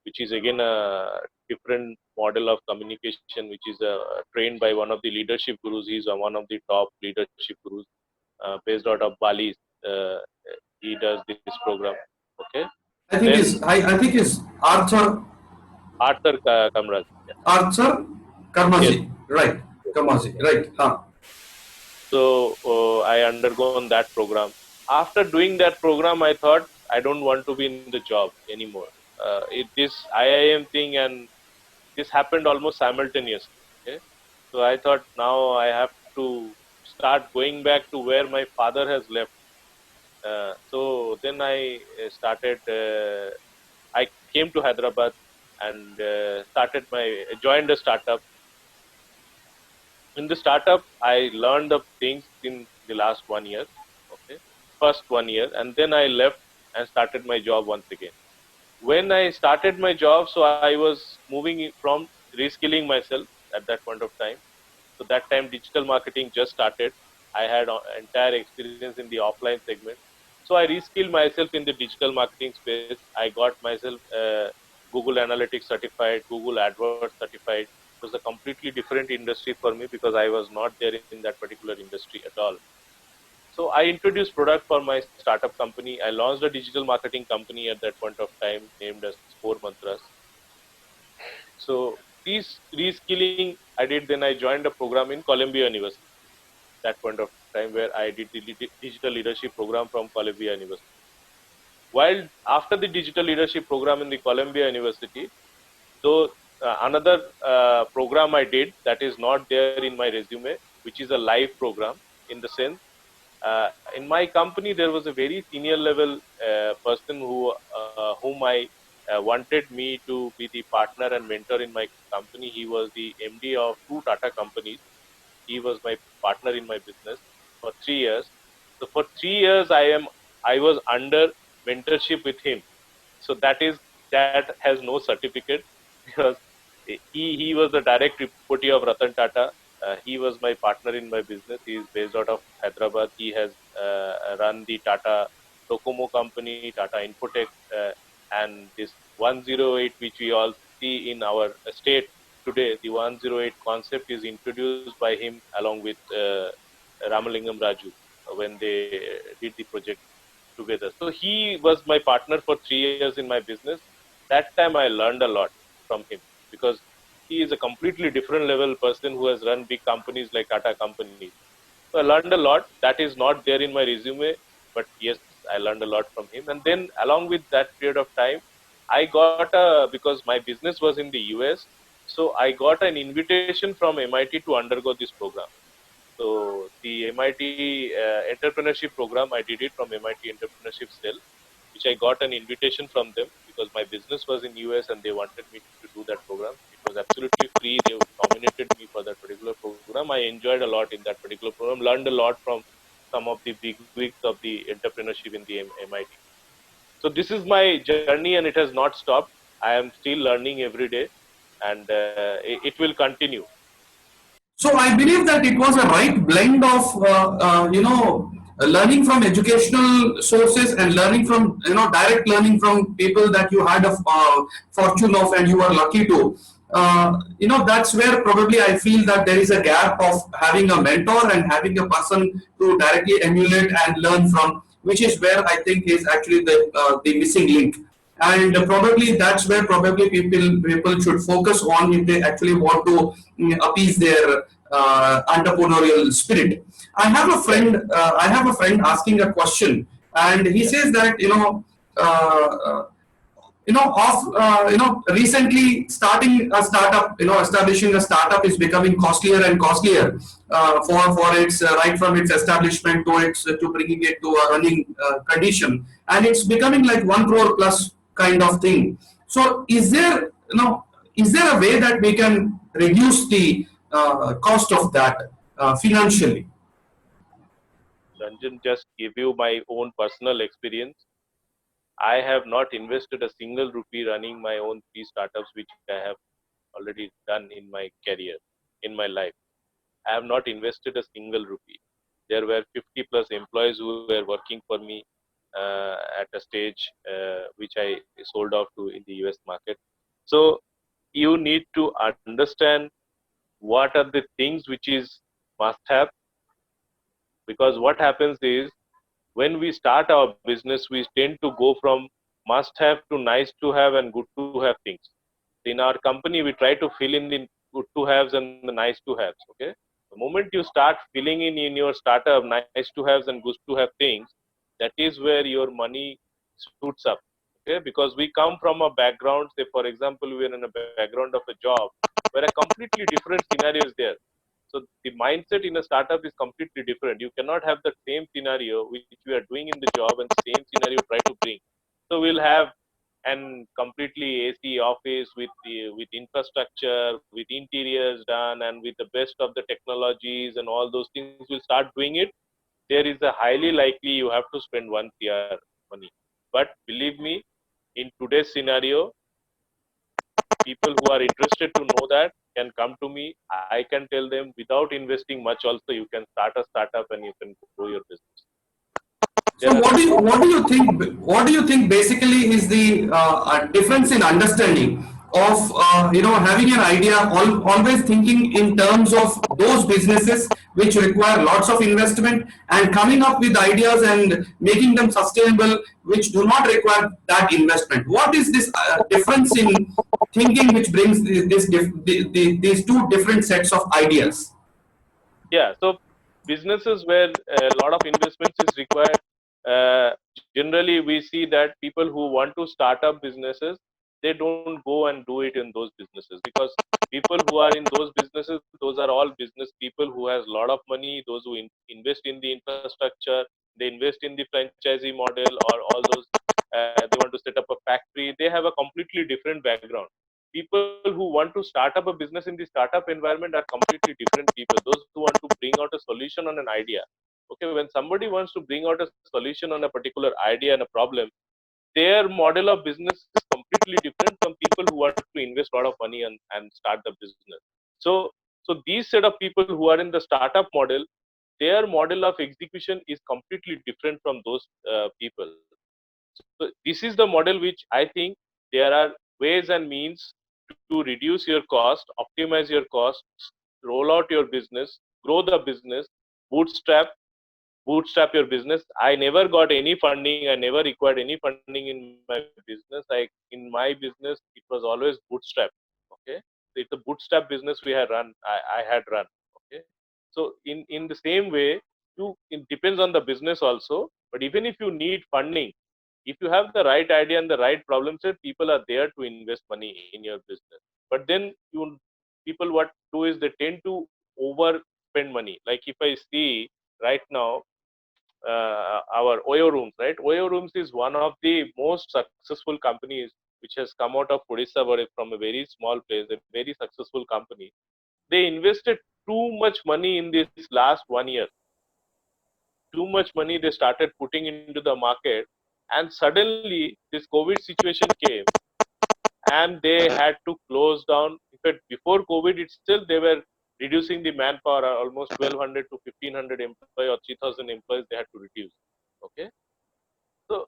which is again a different model of communication, which is trained by one of the leadership gurus. He's one of the top leadership gurus based out of Bali. Uh, he does this program. Okay. Then I think is Arthur Kamraj. Yeah. Arthur Yes. Karmazi, right? Karmazi, right? Huh. So I undergone that program. After doing that program, I thought I don't want to be in the job anymore. This IIM thing and this happened almost simultaneously. Okay? So I thought now I have to start going back to where my father has left. So then I started. I came to Hyderabad and joined a startup. In the startup, I learned the things in the last 1 year. Okay, first 1 year, and then I left and started my job once again. When I started my job, so I was moving from reskilling myself at that point of time. So that time, digital marketing just started. I had entire experience in the offline segment. So I reskilled myself in the digital marketing space. I got myself Google Analytics certified, Google AdWords certified. It was a completely different industry for me because I was not there in that particular industry at all. So I introduced product for my startup company. I launched a digital marketing company at that point of time named as Core Mantras. So these reskilling I did. Then I joined a program in Columbia University. That point of time where I did the digital leadership program from Columbia University. While after the digital leadership program in the Columbia University, though another program I did that is not there in my resume, which is a live program in the sense in my company there was a very senior level person whom I wanted me to be the partner and mentor in my company. He was the MD of two Tata companies. He was my partner in my business for 3 years. So for 3 years I was under mentorship with him. So that has no certificate because he was the direct reportee of Ratan Tata. He was my partner in my business. He is based out of Hyderabad. He has run the Tata Docomo company, Tata Infotech, and this 108 which we all see in our state today. The 108 concept is introduced by him along with Ramalingam Raju when they did the project together. So he was my partner for 3 years in my business. That time I learned a lot from him because he is a completely different level person who has run big companies like Tata companies. So I learned a lot. That is not there in my resume, but yes, I learned a lot from him. And then along with that period of time, I got because my business was in the US, so I got an invitation from MIT to undergo this program. So the MIT entrepreneurship program, I did it from MIT Entrepreneurship Cell, which I got an invitation from them because my business was in US and they wanted me to do that program. It was absolutely free. They nominated me for that particular program. I enjoyed a lot in that particular program, learned a lot from some of the big wigs of the entrepreneurship in the MIT. So this is my journey and it has not stopped. I am still learning every day and it will continue. So I believe that it was a right blend of learning from educational sources and learning from direct learning from people that you had a fortune of and you were lucky to. That's where probably I feel that there is a gap of having a mentor and having a person to directly emulate and learn from, which is where I think is actually the missing link. And probably that's where probably people should focus on if they actually want to appease their entrepreneurial spirit. I have a friend asking a question, and he Yeah. says that uh, recently starting a startup, establishing a startup is becoming costlier and costlier for its right from its establishment to its to bringing it to a running condition, and it's becoming like 1 crore plus kind of thing. So is there a way that we can reduce the cost of that financially? Ranjan, just give you my own personal experience. I have not invested a single rupee running my own three startups, which I have already done in my career, in my life. I have not invested a single rupee. There were 50 plus employees who were working for me at a stage which I sold off to in the US market. So you need to understand what are the things which is must have, because what happens is when we start our business, we tend to go from must have to nice to have and good to have things. In our company, we try to fill in the good to haves and the nice to haves. Okay. The moment you start filling in your startup nice to haves and good to have things, that is where your money suits up. Okay. Because we come from a background, say, for example, we are in a background of a job where a completely different scenario is there. So the mindset in a startup is completely different. You cannot have the same scenario which we are doing in the job and same scenario try to bring. So we'll have an completely AC office with infrastructure, with interiors done, and with the best of the technologies and all those things. We'll start doing it. There is a highly likely you have to spend 1 CR money. But believe me, in today's scenario, people who are interested to know that can come to me. I can tell them without investing much also, you can start a startup and you can grow your business. So There are what do you think basically is the difference in understanding of having an idea, always thinking in terms of those businesses which require lots of investment, and coming up with ideas and making them sustainable which do not require that investment? What is this difference in thinking which brings these two different sets of ideas? Yeah, so businesses where a lot of investments is required, uh, generally we see that people who want to start up businesses, they don't go and do it in those businesses, because people who are in those businesses, those are all business people who has a lot of money, those who invest in the infrastructure, they invest in the franchisee model, or all those, they want to set up a factory, they have a completely different background. People who want to start up a business in the startup environment are completely different people. Those who want to bring out a solution on an idea. Okay, when somebody wants to bring out a solution on a particular idea and a problem, their model of business is completely different from people who want to invest a lot of money and start the business. So these set of people who are in the startup model, their model of execution is completely different from those people. So this is the model which I think there are ways and means to reduce your cost, optimize your costs, roll out your business, grow the business, bootstrap, bootstrap your business. I never got any funding. I never required any funding in my business. In my business, it was always bootstrap. Okay, so it's a bootstrap business we had run. I had run. Okay, so in the same way, it depends on the business also. But even if you need funding, if you have the right idea and the right problem set, people are there to invest money in your business. But then people what do is they tend to overspend money. Like if I see right now, our Oyo Rooms, right? Oyo Rooms is one of the most successful companies which has come out of Odisha, but from a very small place, a very successful company. They invested too much money in this last 1 year. Too much money they started putting into the market, and suddenly this COVID situation came, and they had to close down. In fact, before COVID itself, they were reducing the manpower, almost 1,200 to 1,500 employees or 3,000 employees they had to reduce. Okay, so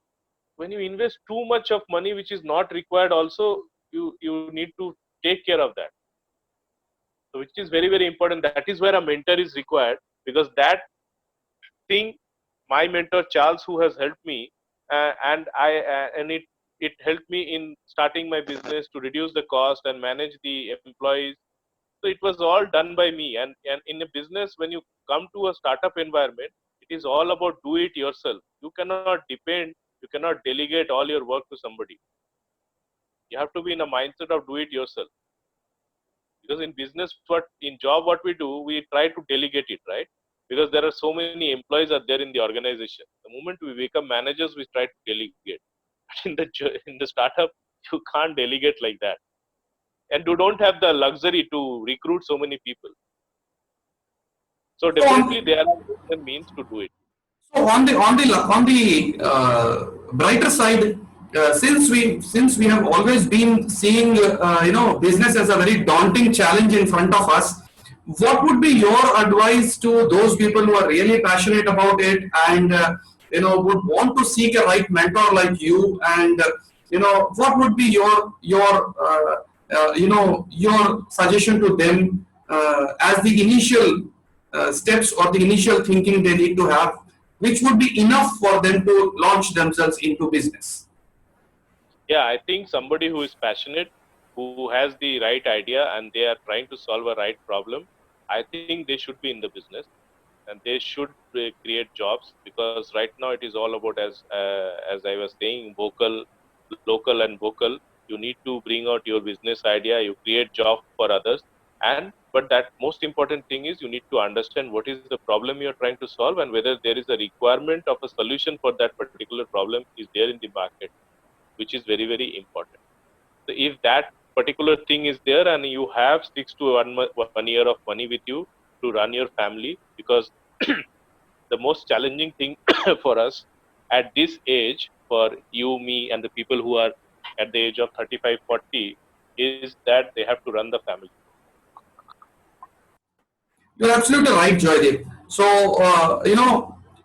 when you invest too much of money which is not required, also you need to take care of that. So which is very very important. That is where a mentor is required, because that thing, my mentor Charles, who has helped me, and it helped me in starting my business to reduce the cost and manage the employees. So it was all done by me. And in a business, when you come to a startup environment, it is all about do it yourself. You cannot depend, you cannot delegate all your work to somebody. You have to be in a mindset of do it yourself. Because in business, what in job, what we do, we try to delegate it, right? Because there are so many employees are there in the organization. The moment we become managers, we try to delegate. But in the startup, you can't delegate like that, and you don't have the luxury to recruit so many people. So So definitely on, there are ways and means to do it. So on the brighter side, since we have always been seeing business as a very daunting challenge in front of us, what would be your advice to those people who are really passionate about it and would want to seek a right mentor like you? And what would be your suggestion to them as the initial steps or the initial thinking they need to have, which would be enough for them to launch themselves into business? Yeah, I think somebody who is passionate, who has the right idea, and they are trying to solve a right problem, I think they should be in the business, and they should create jobs, because right now it is all about, as I was saying, vocal, local, and vocal. You need to bring out your business idea. You create job for others, and but that most important thing is you need to understand what is the problem you are trying to solve, and whether there is a requirement of a solution for that particular problem is there in the market, which is very very important. So if that particular thing is there, and you have 1 year of money with you to run your family, because the most challenging thing for us at this age, for you, me, and the people who are at the age of 35, 40, is that they have to run the family. You're absolutely right, Joydeep. So,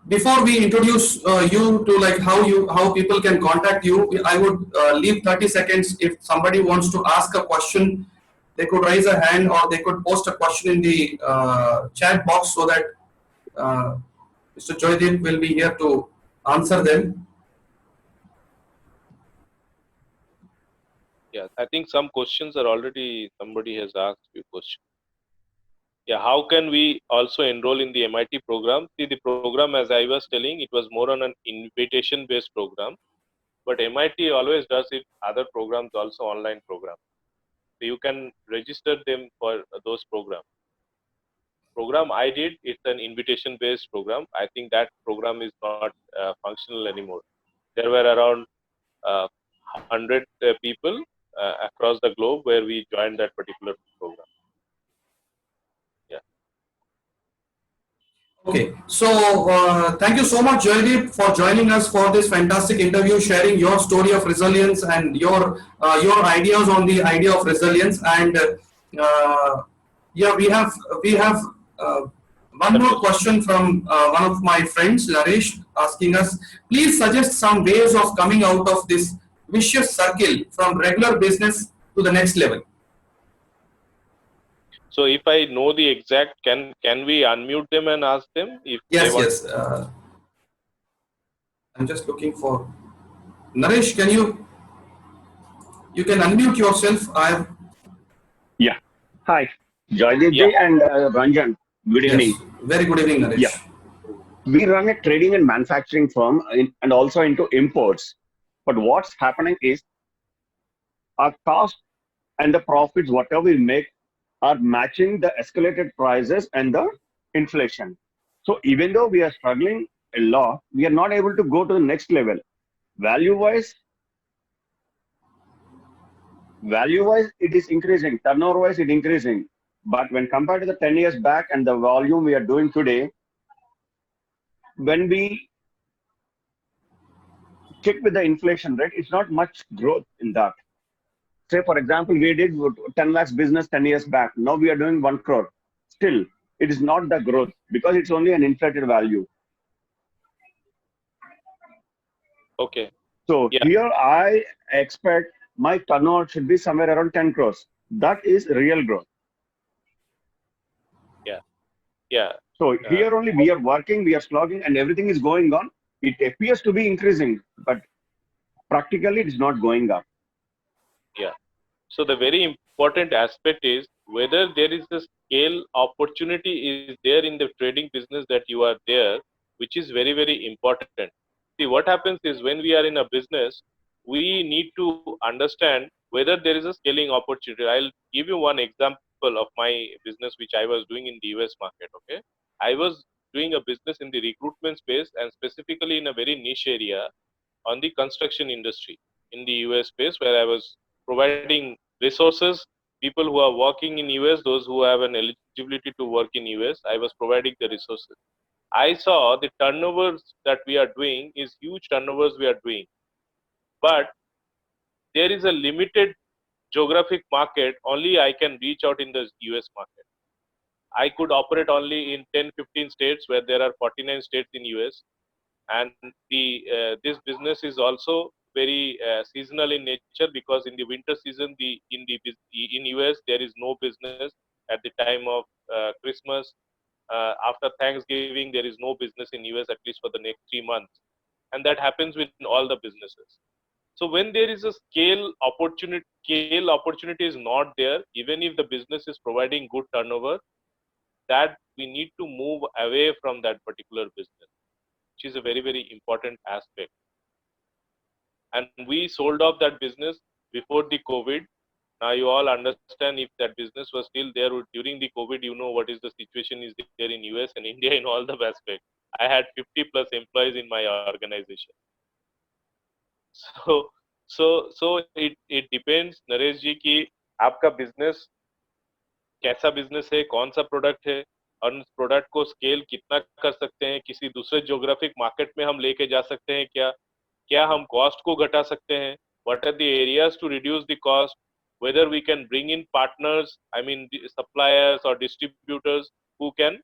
before we introduce you to like how people can contact you, I would leave 30 seconds. If somebody wants to ask a question, they could raise a hand or they could post a question in the chat box so that uh, Mr. Joydeep will be here to answer them. Yeah, I think some questions are already, somebody has asked you questions. Yeah, how can we also enroll in the MIT program? See, the program, as I was telling, it was more on an invitation based program, but MIT always does it other programs also online programs. So you can register them for those programs. Program I did, it's an invitation based program. I think that program is not functional anymore. There were around 100 people across the globe where we joined that particular program. Yeah. Okay, so thank you so much, Joydeep, for joining us for this fantastic interview, sharing your story of resilience and your ideas on the idea of resilience. And yeah, we have uh, one Other more question. question from one of my friends, Naresh, asking us, please suggest some ways of coming out of this vicious circle from regular business to the next level. So if I know the exact, can we unmute them and ask them if they Yes, want? yes. I'm just looking for Naresh. You can unmute yourself. I Yeah. Hi, Joydeep Yeah. ji and Ranjan. Good evening. Yes. Very good evening, Yeah. Naresh. We run a trading and manufacturing firm and also into imports. But what's happening is our cost and the profits, whatever we make, are matching the escalated prices and the inflation. So even though we are struggling a lot, we are not able to go to the next level. Value wise, value wise, it is increasing. Turnover wise, it increasing. But when compared to the 10 years back and the volume we are doing today, when we check with the inflation rate, it's not much growth in that. Say, for example, we did 10 lakhs business 10 years back. Now we are doing 1 crore. Still, it is not the growth because it's only an inflated value. Okay. So Yeah. here I expect my turnover should be somewhere around 10 crores. That is real growth. Yeah. Yeah. So Uh, here only we are working, we are slogging, and everything is going on. It appears to be increasing, but practically it is not going up. yeah. So the very important aspect is whether there is a scale opportunity is there in the trading business that you are there, which is very, very important. See, what happens is when we are in a business, we need to understand whether there is a scaling opportunity. I'll give you one example of my business which I was doing in the US market. Okay. I was doing a business in the recruitment space and specifically in a very niche area on the construction industry in the US space where I was providing resources, people who are working in US, those who have an eligibility to work in US, I was providing the resources. I saw the turnovers that we are doing is huge turnovers we are doing, but there is a limited geographic market only I can reach out in the US market. I could operate only in 10, 15 states where there are 49 states in US, and the this business is also very seasonal in nature because in the winter season in US there is no business at the time of Christmas. After Thanksgiving there is no business in US at least for the next 3 months, and that happens with all the businesses. So when there is a scale opportunity is not there, even if the business is providing good turnover, that we need to move away from that particular business, which is a very, very important aspect. And we sold off that business before the COVID. Now you all understand if that business was still there during the COVID, you know what is the situation is there in US and India in all the aspects. I had 50 plus employees in my organization. So it depends Naresh जी कि आपका business कैसा business है, कौन सा product है, और उस product को स्केल कितना कर सकते हैं, किसी दूसरे ज्योग्राफिक मार्केट में हम लेके जा सकते हैं क्या, क्या हम कॉस्ट को घटा सकते हैं, what are the areas to reduce the cost, whether we can bring in partners, I mean the suppliers or distributors who can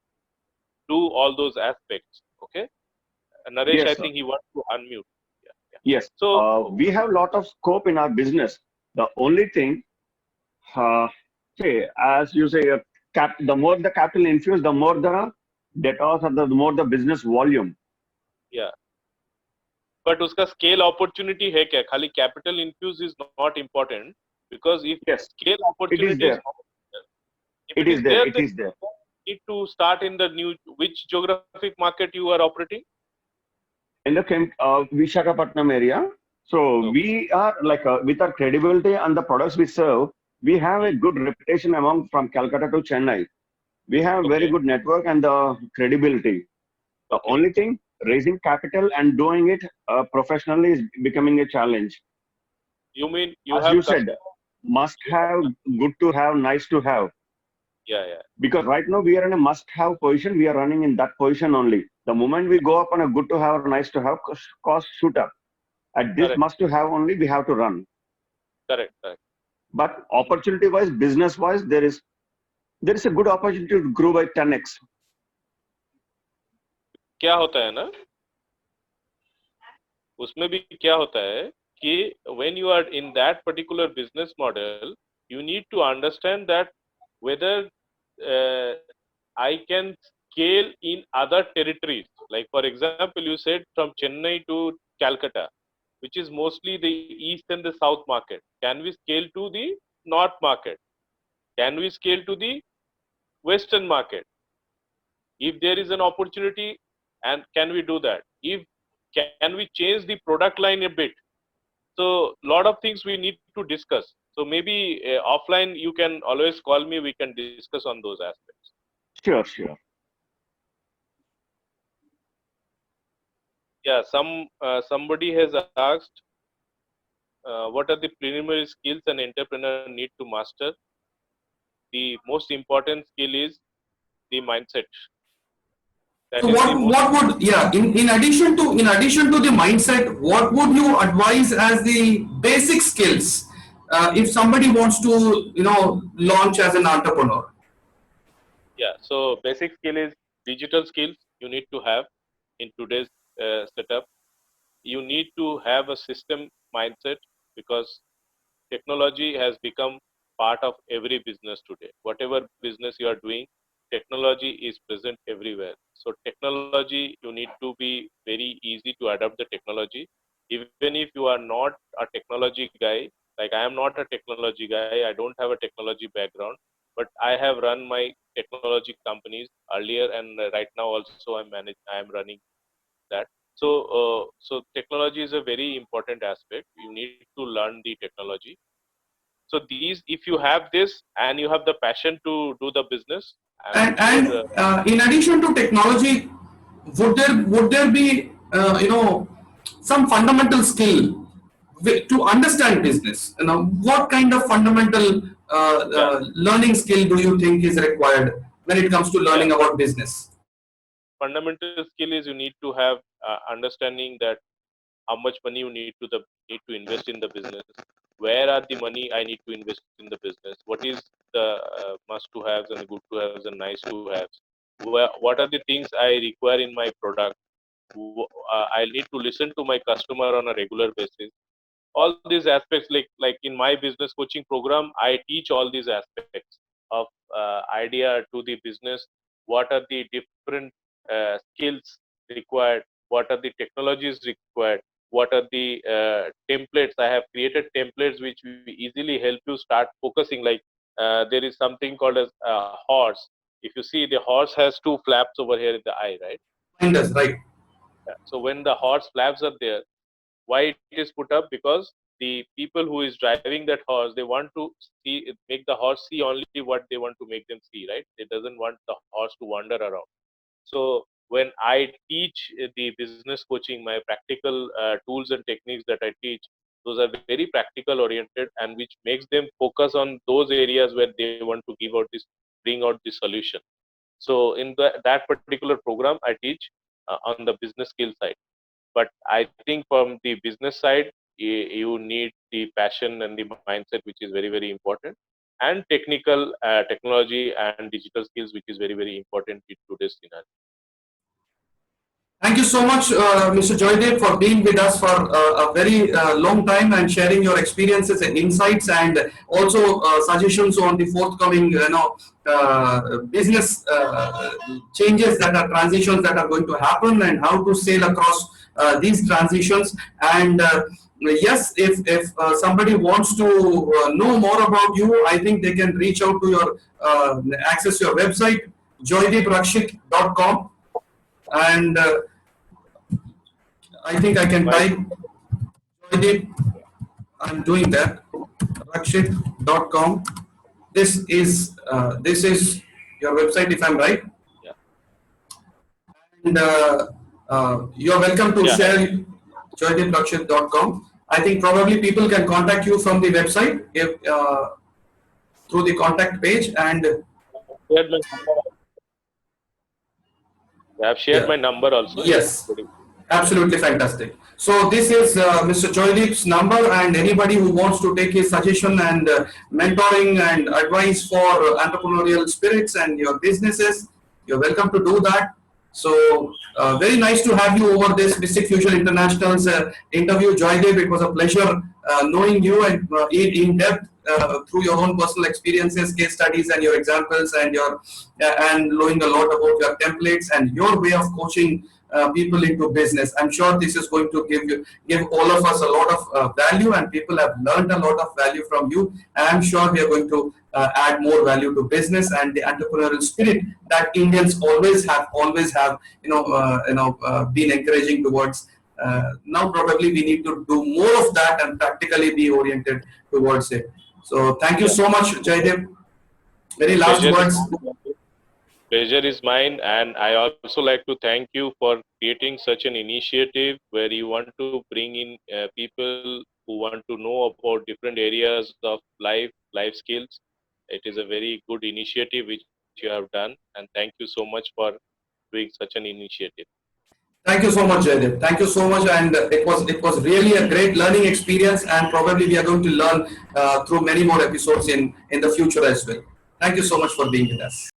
do all those aspects. Okay, Naresh, Yes, I sir. think he wants to unmute. Yeah, yeah. Yes. So We have a lot of scope in our business. The only thing, say, as you say, the more the capital infused, the more the debtors or the more the business volume. yeah, but उसका scale opportunity है क्या? खाली capital infuse is not important, because if Yes, scale it is opportunity is there. not there, if It it is is there. there, It then is there. you need to start in the new, which geographic market you are operating? In the Visakhapatnam area. So Okay. we are like with our credibility and the products we serve, we have a Hmm. good reputation among from Calcutta to Chennai. We have very Okay. good network and the credibility. The Okay. only thing, raising capital and doing it professionally is becoming a challenge. You mean you As you have said, customer? must You have have, good to have, nice to have. yeah, yeah. Because right now we are in a must have position, we are running in that position only. The moment we go up on a good to have or nice to have, cost shoot up. At this Correct. must to have only, we have to run. Correct. Correct. But opportunity wise, business wise, there is a good opportunity to grow by 10x. क्या होता है ना, उसमें भी क्या होता है कि when you are in that particular business model, you need to understand that whether uh, I can scale in other territories. Like for example, you said from Chennai to Calcutta, which is mostly the east and the south market. Can we scale to the north market? Can we scale to the western market? If there is an opportunity, and can we do that? If can we change the product line a bit? So lot of things we need to discuss. So maybe offline you can always call me, we can discuss on those aspects. Sure, sure. Yeah, somebody has asked what are the preliminary skills an entrepreneur need to master. The most important skill is the mindset. So That is the most. what would, yeah, in addition to the mindset, what would you advise as the basic skills if somebody wants to, launch as an entrepreneur? Yeah, so basic skill is digital skills you need to have in today's setup. You need to have a system mindset, because technology has become part of every business today. Whatever business you are doing, technology is present everywhere. So technology, you need to be very easy to adopt the technology. Even if you are not a technology guy, like I am not a technology guy, I don't have a technology background, but I have run my technology companies earlier, and right now also I am running that. So technology is a very important aspect. You need to learn the technology. So these, if you have this and you have the passion to do the business, I'm And sure. in addition to technology, would there be some fundamental skill to understand business? What kind of fundamental Yeah, learning skill do you think is required when it comes to yeah. learning about business? Fundamental skill is you need to have understanding that how much money you need to invest in the business. Where are the money I need to invest in the business? What is the must to haves and good to haves and nice to haves? What are the things I require in my product? I need to listen to my customer on a regular basis. All these aspects, like in my business coaching program, I teach all these aspects of idea to the business. What are the different skills required? What are the technologies required? What are the templates? I have created templates which will easily help you start focusing. Like there is something called as horse. If you see, the horse has two flaps over here in the eye, right? Mind us, right? Yeah. So when the horse flaps are there, why it is put up? Because the people who is driving that horse, they want to make the horse see only what they want to make them see, right? They doesn't want the horse to wander around. So when I teach the business coaching, my practical tools and techniques that I teach, those are very practical oriented, and which makes them focus on those areas where they want to bring out the solution. So in that particular program, I teach on the business skill side. But I think from the business side, you need the passion and the mindset, which is very, very important. and technical technology and digital skills, which is very, very important in today's scenario. Thank you so much, Mr. Joydev, for being with us for a very long time and sharing your experiences and insights, and also suggestions on the forthcoming, business changes that are transitions that are going to happen, and how to sail across these transitions. And yes, if somebody wants to know more about you, I think they can reach out to your access your website, joydevrakshit.com, and I think I can type Joydev. I'm doing that. Rakshit.com. This is your website, if I'm right. Yeah. And you're welcome to Yeah. share joydevrakshit.com. I think probably people can contact you from the website if through the contact page, and Shared my number. I have shared yeah. my number also. Yes. Absolutely fantastic. So this is Mr. Joydev's number, and anybody who wants to take his suggestion and mentoring and advice for entrepreneurial spirits and your businesses, you're welcome to do that. So very nice to have you over this Mystic Fusion International's interview, Joydev. It was a pleasure knowing you and in depth through your own personal experiences, case studies, and your examples, and your and knowing a lot about your templates and your way of coaching people into business. I'm sure this is going to give all of us a lot of value, and people have learned a lot of value from you. I'm sure we are going to add more value to business and the entrepreneurial spirit that Indians always have been encouraging towards. Now probably we need to do more of that and practically be oriented towards it. So thank you so much, Joydev. Very last words. Pleasure is mine, and I also like to thank you for creating such an initiative where you want to bring in people who want to know about different areas of life skills. It is a very good initiative which you have done, and thank you so much for doing such an initiative. Thank you so much, Joydev. Thank you so much, and it was really a great learning experience, and probably we are going to learn through many more episodes in the future as well. Thank you so much for being with us.